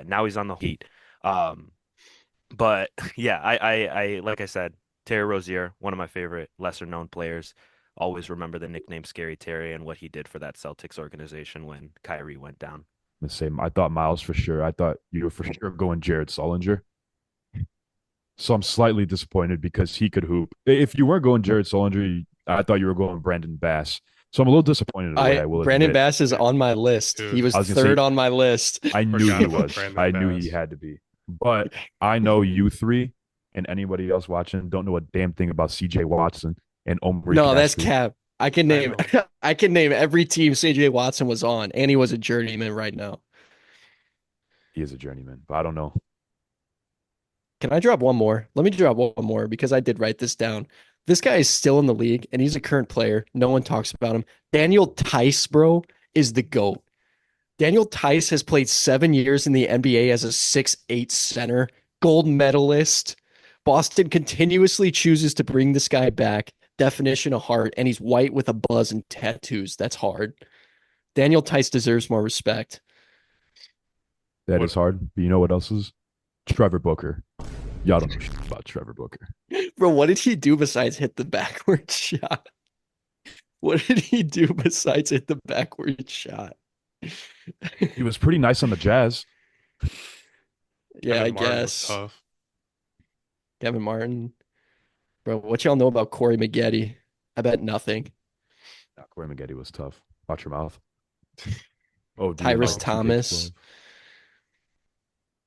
now he's on the Heat. But yeah, I like I said, Terry Rozier, one of my favorite lesser known players. Always remember the nickname Scary Terry and what he did for that Celtics organization when Kyrie went down.
The same. I thought Miles for sure. I thought you were for sure going Jared Sullinger. So I'm slightly disappointed because he could hoop. If you weren't going Jared Sullinger, I thought you were going Brandon Bass. So I'm a little disappointed in a way, I will
Brandon
admit.
Bass is on my list.
Dude,
He was
I was gonna
third
say-
on my list.
I knew he
Forgot about
was.
Brandon
I knew he
Bass.
had to be. But I know you three and anybody else watching don't know a damn thing about CJ Watson and Omri.
No, that's
Caspi.
cap. I can name
know.
I can name every team CJ Watson was on, and he was a journeyman right now.
He is a journeyman, but I don't know.
Can I drop one more? Let me drop one more because I did write this down. This guy is still in the league and he's a current player. No one talks about him. Daniel Tice, bro, is the GOAT. Daniel Tice has played 7 years in the NBA as a 6'8" center, gold medalist. Boston continuously chooses to bring this guy back. Definition of heart, and he's white with a buzz and tattoos. That's hard. Daniel Tice deserves more respect.
That is hard. But you know what else is? Trevor Booker. Y'all don't know shit about Trevor Booker.
Bro, what did he do besides hit the backward shot? What did he do besides hit the backward shot?
He was pretty nice on the Jazz.
Yeah,
Kevin
I
Martin was
guess.
tough.
Kevin Martin. Bro, what y'all know about Corey Maggette? I bet nothing.
Nah, Corey Maggette was tough. Watch your mouth. Oh,
Tyrese
DNR,
Thomas.
2K12.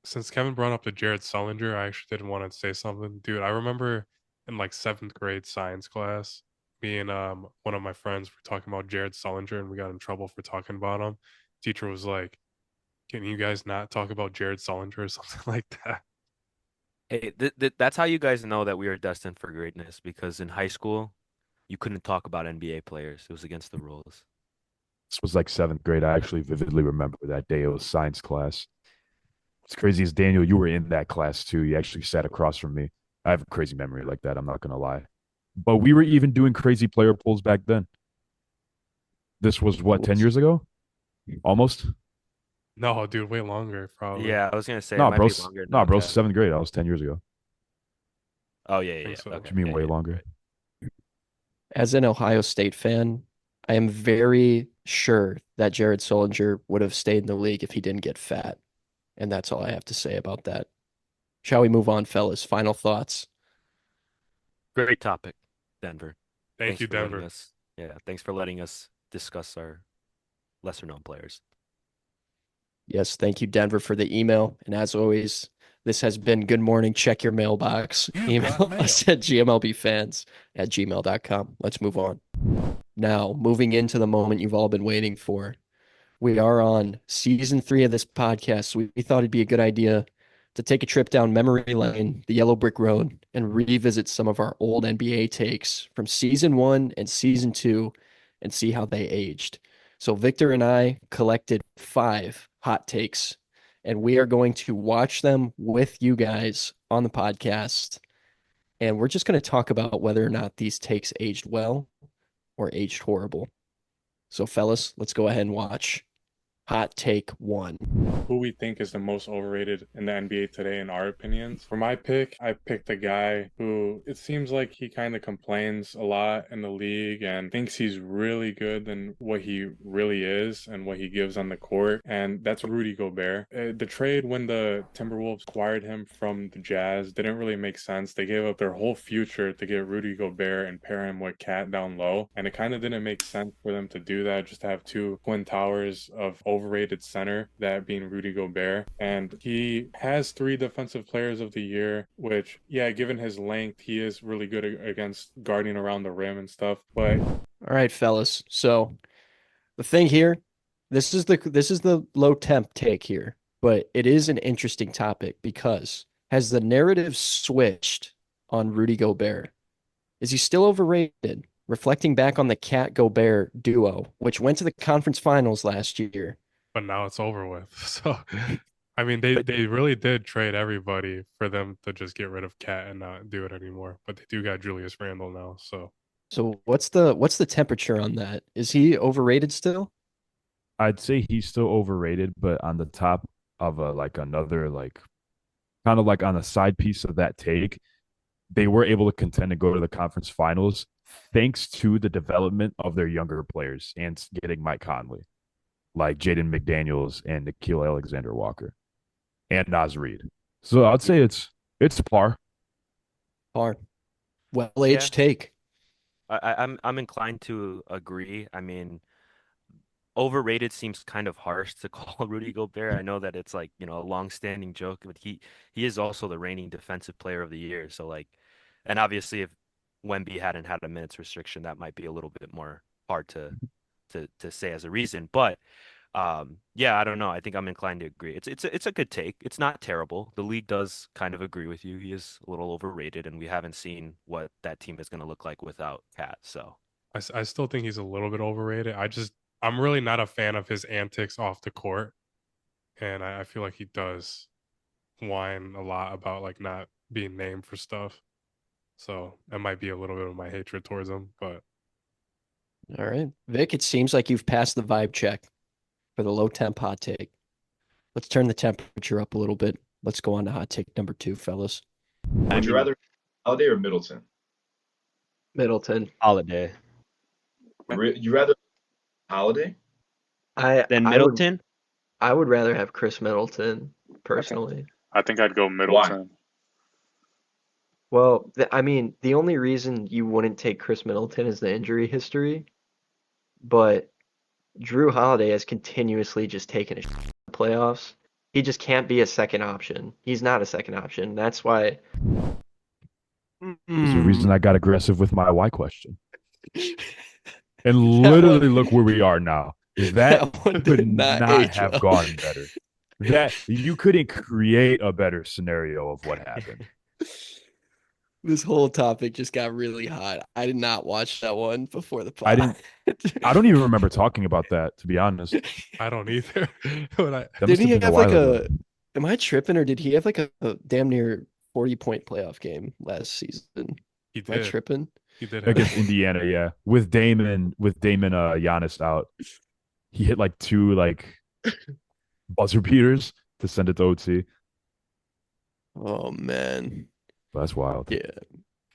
Since Kevin brought up the Jared Sullinger, I actually did want to say something. Dude, I remember in like 7th grade science class, me and one of my friends were talking about Jared Sullinger and we got in trouble for talking about him. Teacher was like, "Can you guys not talk about Jared Sullinger or something like that?"
Hey, that's how you guys know that we are destined for greatness because in high school, you couldn't talk about NBA players. It was against the rules.
This was like 7th grade. I actually vividly remember that day. It was science class. What's crazy is, Daniel, you were in that class too. You actually sat across from me. I have a crazy memory like that. I'm not going to lie. But we were even doing crazy player polls back then. This was what, 10 years ago? Almost?
No, dude, way longer, probably.
Yeah, I was gonna say it
No,
might
bro.
be longer than
No, bro.
that.
7th grade. I was 10 years ago.
Oh yeah, yeah,
think
yeah.
so.
Okay.
What you mean
yeah,
way
yeah.
longer?
As an Ohio State fan, I am very sure that Jared Sullinger would have stayed in the league if he didn't get fat. And that's all I have to say about that. Shall we move on, fellas? Final thoughts.
Great topic, Denver.
Thank you,
for letting
Denver.
us. Yeah, thanks for letting us discuss our lesser known players.
Yes, thank you, Denver, for the email. And as always, this has been Good Morning. Check your mailbox. Email us at gmlbfans@gmail.com. Let's move on. Now, moving into the moment you've all been waiting for. We are on season 3 of this podcast. We thought it'd be a good idea to take a trip down memory lane, the yellow brick road, and revisit some of our old NBA takes from season 1 and season 2 and see how they aged. So Victor and I collected 5 hot takes, and we are going to watch them with you guys on the podcast. And we're just going to talk about whether or not these takes aged well or aged horrible. So fellas, let's go ahead and watch. hot take 1.
Who we think is the most overrated in the NBA today, in our opinions. For my pick, I picked a guy who it seems like he kind of complains a lot in the league and thinks he's really good than what he really is and what he gives on the court, and that's Rudy Gobert. The trade when the Timberwolves acquired him from the Jazz didn't really make sense. They gave up their whole future to get Rudy Gobert and pair him with Cat down low, and it kind of didn't make sense for them to do that, just to have two twin towers of overrated center, that being Rudy Gobert. And he has 3 defensive players of the year, which, yeah, given his length, he is really good against guarding around the rim and stuff. But
all right, fellas. So the thing here, this is the low temp take here, but it is an interesting topic because has the narrative switched on Rudy Gobert? Is he still overrated? Reflecting back on the Cat Gobert duo, which went to the conference finals last year.
but now it's over with. So, I mean, they really did trade everybody for them to just get rid of Cat and not do it anymore. But they do got Julius Randle now.
So what's the temperature on that? Is he overrated still?
I'd say he's still overrated, but on the top of another kind of like on a side piece of that take, they were able to contend and go to the conference finals thanks to the development of their younger players and getting Mike Conley, like Jaden McDaniels and Nikhil Alexander-Walker and Naz Reid. So I'd say it's par.
Par. Well-aged take.
I'm inclined to agree. I mean, overrated seems kind of harsh to call Rudy Gobert. I know that it's like, a long-standing joke, but he is also the reigning defensive player of the year. So and obviously if Wemby hadn't had a minutes restriction, that might be a little bit more hard to say as a reason. But yeah, I don't know. I think I'm inclined to agree. It's a good take. It's not terrible. The league does kind of agree with you. He is a little overrated, and we haven't seen what that team is going to look like without Cat. So
I still think he's a little bit overrated. I'm really not a fan of his antics off the court, and I feel like he does whine a lot about like not being named for stuff. So that might be a little bit of my hatred towards him. But
All right. Vic, it seems like you've passed the vibe check for the low temp hot take. Let's turn the temperature up a little bit. Let's go on to hot take number 2, fellas.
Would you rather Holiday or Middleton?
Middleton.
Holiday.
You rather Holiday?
Then Middleton?
I would rather have Chris Middleton, personally.
I think I'd go Middleton.
Well, I mean, the only reason you wouldn't take Chris Middleton is the injury history, but Drew Holiday has continuously just taken a in the playoffs. He just can't be a second option. He's not a second option. That's why.
There's the reason I got aggressive with my why question. And literally look where we are now. That could not have gone better. That you couldn't create a better scenario of what happened.
This whole topic just got really hot. I did not watch that one before the pod.
I don't even remember talking about that, to be honest.
I don't either.
Did he have like a? Am I tripping, or did he have like a damn near 40-point playoff game last season?
He did.
Am I tripping?
He did
against Indiana, yeah. With Damon, Giannis out, he hit like 2 buzzer beaters to send it to OT.
Oh man.
That's wild.
Yeah.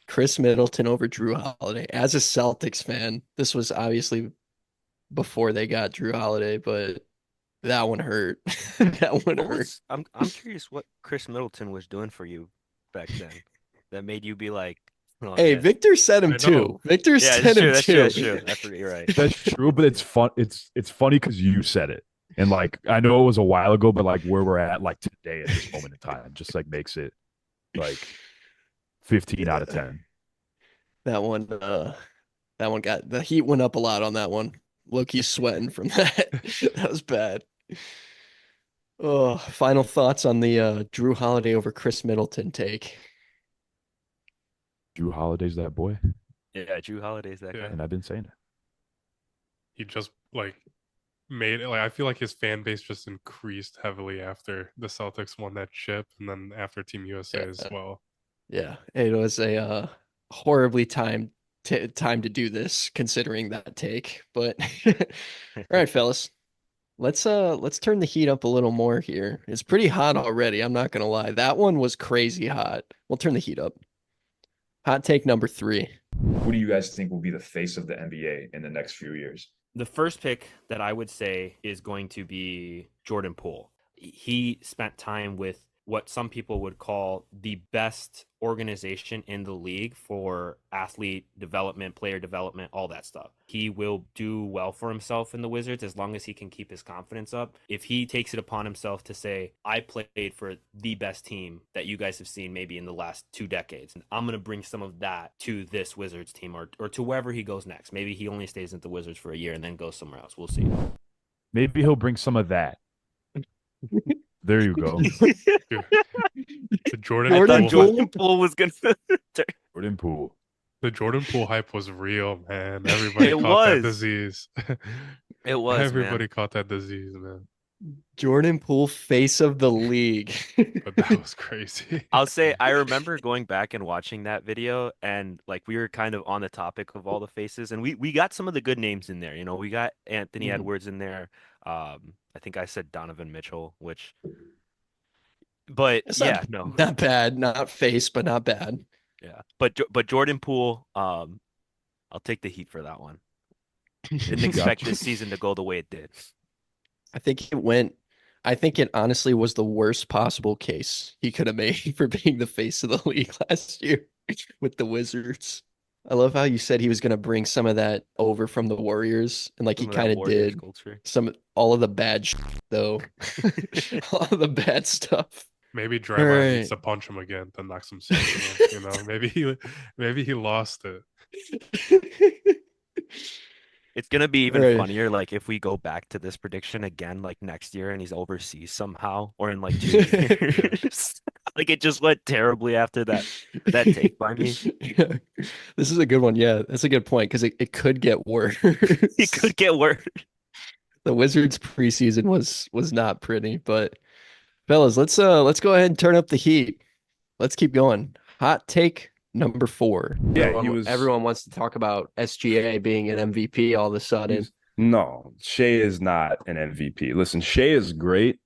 Chris Middleton over Drew Holiday. As a Celtics fan, this was obviously before they got Drew Holiday, but that one hurt. That one hurt.
I'm curious what Chris Middleton was doing for you back then that made you be like, oh,
hey,
yeah.
Victor said him too. Victor said him too.
That's true. You're right.
That's true, but it's fun. It's funny because you said it. And I know it was a while ago, but where we're at today at this moment in time just makes it 15 out of 10.
That one got the heat went up a lot on that one. Loki's sweating from that. That was bad. Oh, final thoughts on the Drew Holiday over Chris Middleton take.
Drew Holiday's that boy.
Yeah, Drew Holiday's that guy.
And I've been saying it.
He just made it. I feel like his fan base just increased heavily after the Celtics won that chip, and then after Team USA as well.
Yeah, it was a horribly timed time to do this, considering that take. But all right, fellas, let's turn the heat up a little more here. It's pretty hot already, I'm not gonna lie. That one was crazy hot. We'll turn the heat up. Hot take number 3.
Who do you guys think will be the face of the NBA in the next few years?
The first pick that I would say is going to be Jordan Poole. He spent time with what some people would call the best organization in the league for athlete development, player development, all that stuff. He will do well for himself in the Wizards as long as he can keep his confidence up. If he takes it upon himself to say, I played for the best team that you guys have seen maybe in the last 2 decades, and I'm going to bring some of that to this Wizards team or to wherever he goes next. Maybe he only stays at the Wizards for a year and then goes somewhere else. We'll see.
Maybe he'll bring some of that. There you go.
The
Jordan Poole was going to
Jordan Poole.
The Jordan Poole hype was real, man. Everybody caught that disease.
It was.
Everybody caught that disease, man.
Jordan Poole, face of the league.
But that was crazy.
I'll say I remember going back and watching that video, and like we were kind of on the topic of all the faces, and we got some of the good names in there. You know, we got Anthony Edwards in there. I think I said Donovan Mitchell, but
It's
yeah, no,
not bad, not face, but not bad.
yeah, but Jordan Poole, I'll take the heat for that one. Didn't expect this season to go the way it did.
I think it honestly was the worst possible case he could have made for being the face of the league last year with the Wizards. I love how you said he was going to bring some of that over from the Warriors, and like he kind of did. All of the bad though, all of the bad stuff.
Maybe Draymond needs to punch him again to knock some sense in him. You know, maybe he lost it.
It's gonna be even funnier, like if we go back to this prediction again, like next year, and he's overseas somehow, or in like 2 years. Like it just went terribly after that take by me.
Yeah. This is a good one. Yeah, that's a good point because it could get worse.
It could get worse.
The Wizards preseason was not pretty, but fellas, let's go ahead and turn up the heat. Let's keep going. Hot take number 4.
Yeah,
everyone wants to talk about SGA being an MVP all of a sudden.
No, Shea is not an MVP. Listen, Shea is great,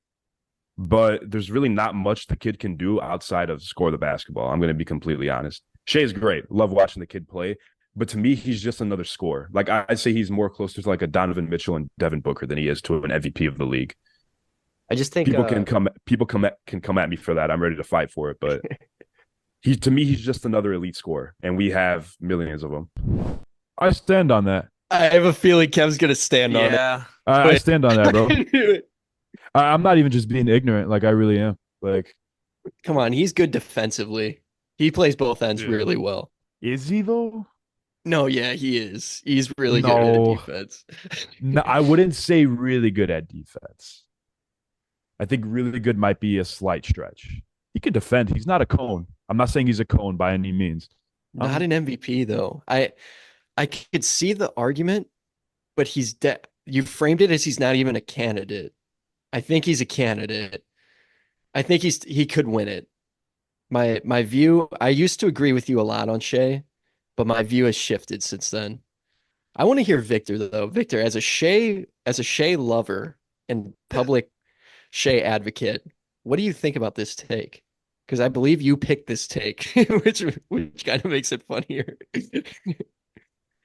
but there's really not much the kid can do outside of score the basketball. I'm going to be completely honest. Shea is great. Love watching the kid play. But to me, he's just another scorer. Like I'd say he's more closer to like a Donovan Mitchell and Devin Booker than he is to an MVP of the league.
I just think
people can come at me for that. I'm ready to fight for it, but to me he's just another elite scorer, and we have millions of them.
I stand on that.
I have a feeling Kev's gonna stand on it.
I stand on that, bro. I'm not even just being ignorant. Like I really am. Like,
come on, he's good defensively. He plays both ends really well.
Is he though?
No, yeah, he is. He's really good at defense.
No, I wouldn't say really good at defense. I think really good might be a slight stretch. He can defend. He's not a cone. I'm not saying he's a cone by any means.
Not an MVP though. I could see the argument, but you framed it as he's not even a candidate. I think he's a candidate. I think he could win it. My view, I used to agree with you a lot on Shea, but my view has shifted since then. I want to hear Victor though. Victor, as a Shea lover and public Shea advocate, what do you think about this take? Because I believe you picked this take, which kind of makes it funnier.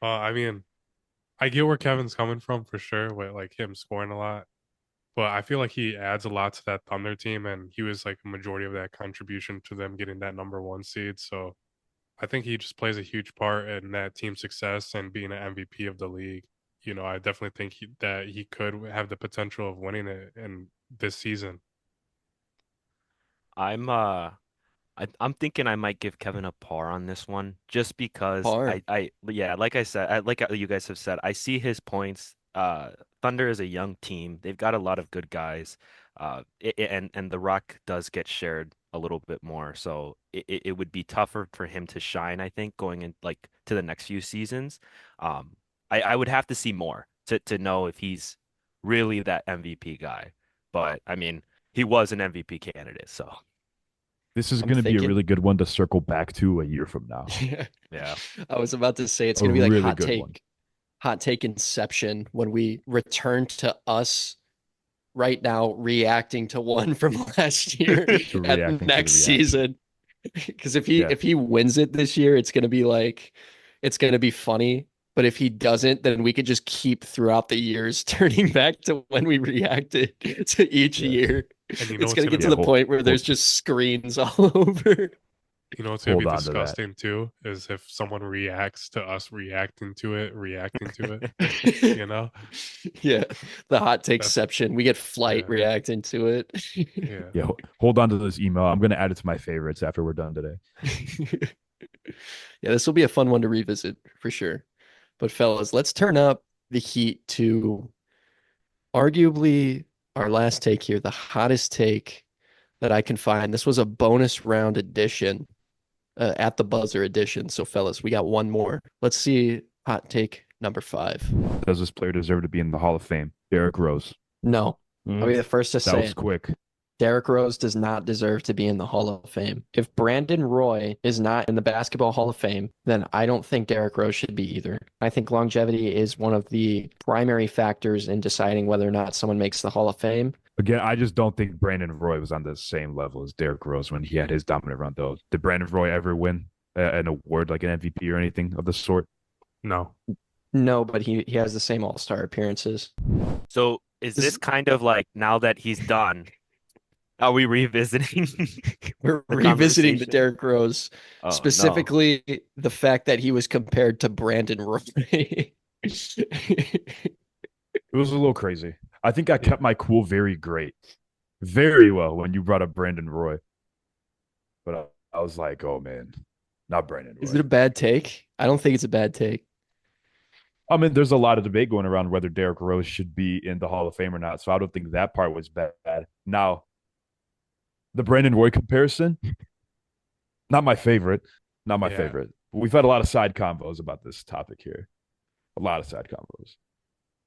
I mean, I get where Kevin's coming from for sure, with like him scoring a lot. But I feel like he adds a lot to that Thunder team, and he was like a majority of that contribution to them getting that number 1 seed. So I think he just plays a huge part in that team success and being an MVP of the league. You know, I definitely think that he could have the potential of winning it in this season.
I'm thinking I might give Kevin a par on this one, just because like I said, like you guys have said, I see his points. Thunder is a young team. They've got a lot of good guys. And the rock does get shared a little bit more. So it would be tougher for him to shine, I think, going in like to the next few seasons. I would have to see more to know if he's really that MVP guy. But I mean, he was an MVP candidate, so
this is going to be a really good one to circle back to a year from now.
Yeah.
I was about to say it's going to be like
really
hot take inception when we return to us right now reacting to one from last year
Reacting
at
to the
next
reaction.
season. Because if he wins it this year, it's gonna be like it's gonna be funny. But if he doesn't, then we could just keep throughout the years turning back to when we reacted to each year.
And you know
It's
what's
gonna get
gonna
to the point where there's just screens all over.
You know what's gonna be
Hold on to that.
disgusting too is if someone reacts to us reacting to it. You know?
Yeah, the hot take exception. We get Flight reacting to it.
Yeah, hold on to this email. I'm gonna add it to my favorites after we're done today.
Yeah, this will be a fun one to revisit for sure. But fellas, let's turn up the heat to arguably our last take here, the hottest take that I can find. This was a bonus round edition, at the buzzer edition. So fellas, we got one more. Let's see hot take number 5.
Does this player deserve to be in the Hall of Fame? Derrick Rose.
No. I'll be the first to say
that was quick.
Derrick Rose does not deserve to be in the Hall of Fame. If Brandon Roy is not in the Basketball Hall of Fame, then I don't think Derrick Rose should be either. I think longevity is one of the primary factors in deciding whether or not someone makes the Hall of Fame.
Again, I just don't think Brandon Roy was on the same level as Derrick Rose when he had his dominant run, though. Did Brandon Roy ever win an award like an MVP or anything of the sort?
No.
No, but he has the same All-Star appearances.
So is this kind of like, now that he's done, are we revisiting?
We're revisiting the Derrick Rose, specifically the fact that he was compared to Brandon Roy.
It was a little crazy. I think I kept my cool very well when you brought up Brandon Roy. But I was like, oh man, not Brandon Roy.
Is it a bad take? I don't think it's a bad take.
I mean, there's a lot of debate going around whether Derrick Rose should be in the Hall of Fame or not. So I don't think that part was bad. Now, the Brandon Roy comparison, not my favorite. Not my favorite. We've had a lot of side combos about this topic here. A lot of side combos.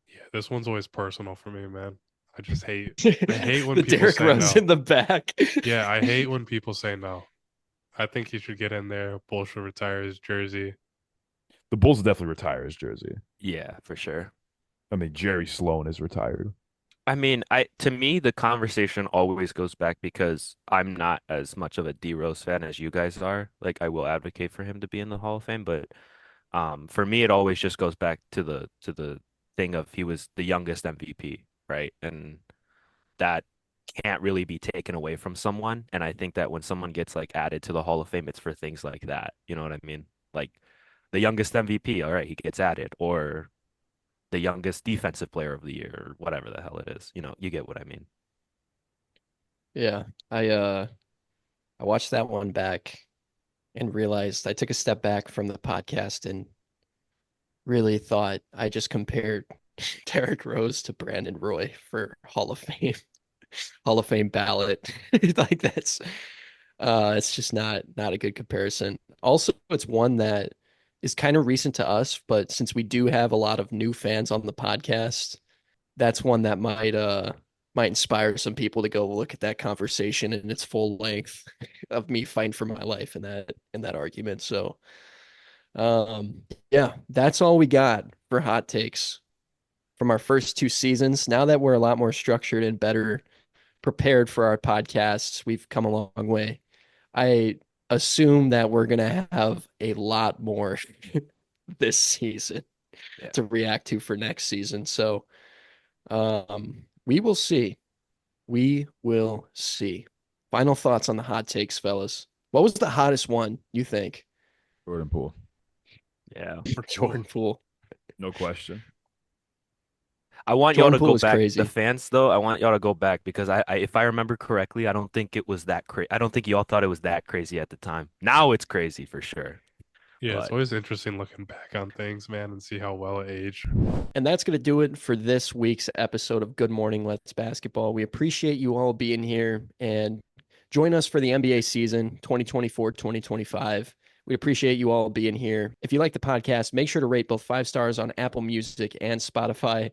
Yeah, this one's always personal for me, man. I just hate when
the
people
Derrick
say
Rose
no.
in the back.
Yeah, I hate when people say no. I think he should get in there. Bull should retire his jersey.
The Bulls definitely retire his jersey.
Yeah, for sure.
I mean, Jerry Sloan is retired.
I mean, to me, the conversation always goes back because I'm not as much of a D Rose fan as you guys are. Like, I will advocate for him to be in the Hall of Fame, but for me, it always just goes back to the thing of he was the youngest MVP, right? And that can't really be taken away from someone. And I think that when someone gets like added to the Hall of Fame, it's for things like that. You know what I mean? Like the youngest MVP, all right, he gets added, or the youngest defensive player of the year, or whatever the hell it is. You know, you get what I mean.
Yeah, I watched that one back and realized I took a step back from the podcast and really thought I just compared Derrick Rose to Brandon Roy for Hall of Fame ballot. Like that's it's just not a good comparison. Also, it's one that is kind of recent to us, but since we do have a lot of new fans on the podcast, that's one that might inspire some people to go look at that conversation in its full length of me fighting for my life in that argument. So yeah, that's all we got for hot takes from our first 2 seasons. Now that we're a lot more structured and better prepared for our podcasts, we've come a long way. I assume that we're going to have a lot more this season to react to for next season. So we will see. We will see. Final thoughts on the hot takes, fellas. What was the hottest one, you think?
Jordan Poole.
Yeah.
Jordan Poole.
No question.
I want y'all
Jordan
to
Poole
go
was
back.
crazy.
The fans, though, I want y'all to go back because I if I remember correctly, I don't think it was that crazy. I don't think y'all thought it was that crazy at the time. Now it's crazy for sure.
Yeah, it's
But-
always interesting looking back on things, man, and see how well it aged.
And that's going to do it for this week's episode of Good Morning Let's Basketball. We appreciate you all being here and join us for the NBA season 2024-2025. We appreciate you all being here. If you like the podcast, make sure to rate both 5 stars on Apple Music and Spotify.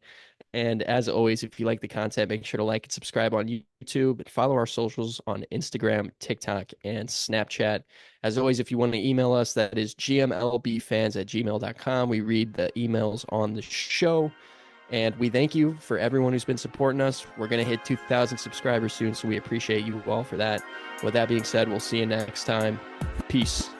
And as always, if you like the content, make sure to like and subscribe on YouTube and follow our socials on Instagram, TikTok, and Snapchat. As always, if you want to email us, that is gmlbfans@gmail.com. We read the emails on the show. And we thank you for everyone who's been supporting us. We're going to hit 2,000 subscribers soon, so we appreciate you all for that. With that being said, we'll see you next time. Peace.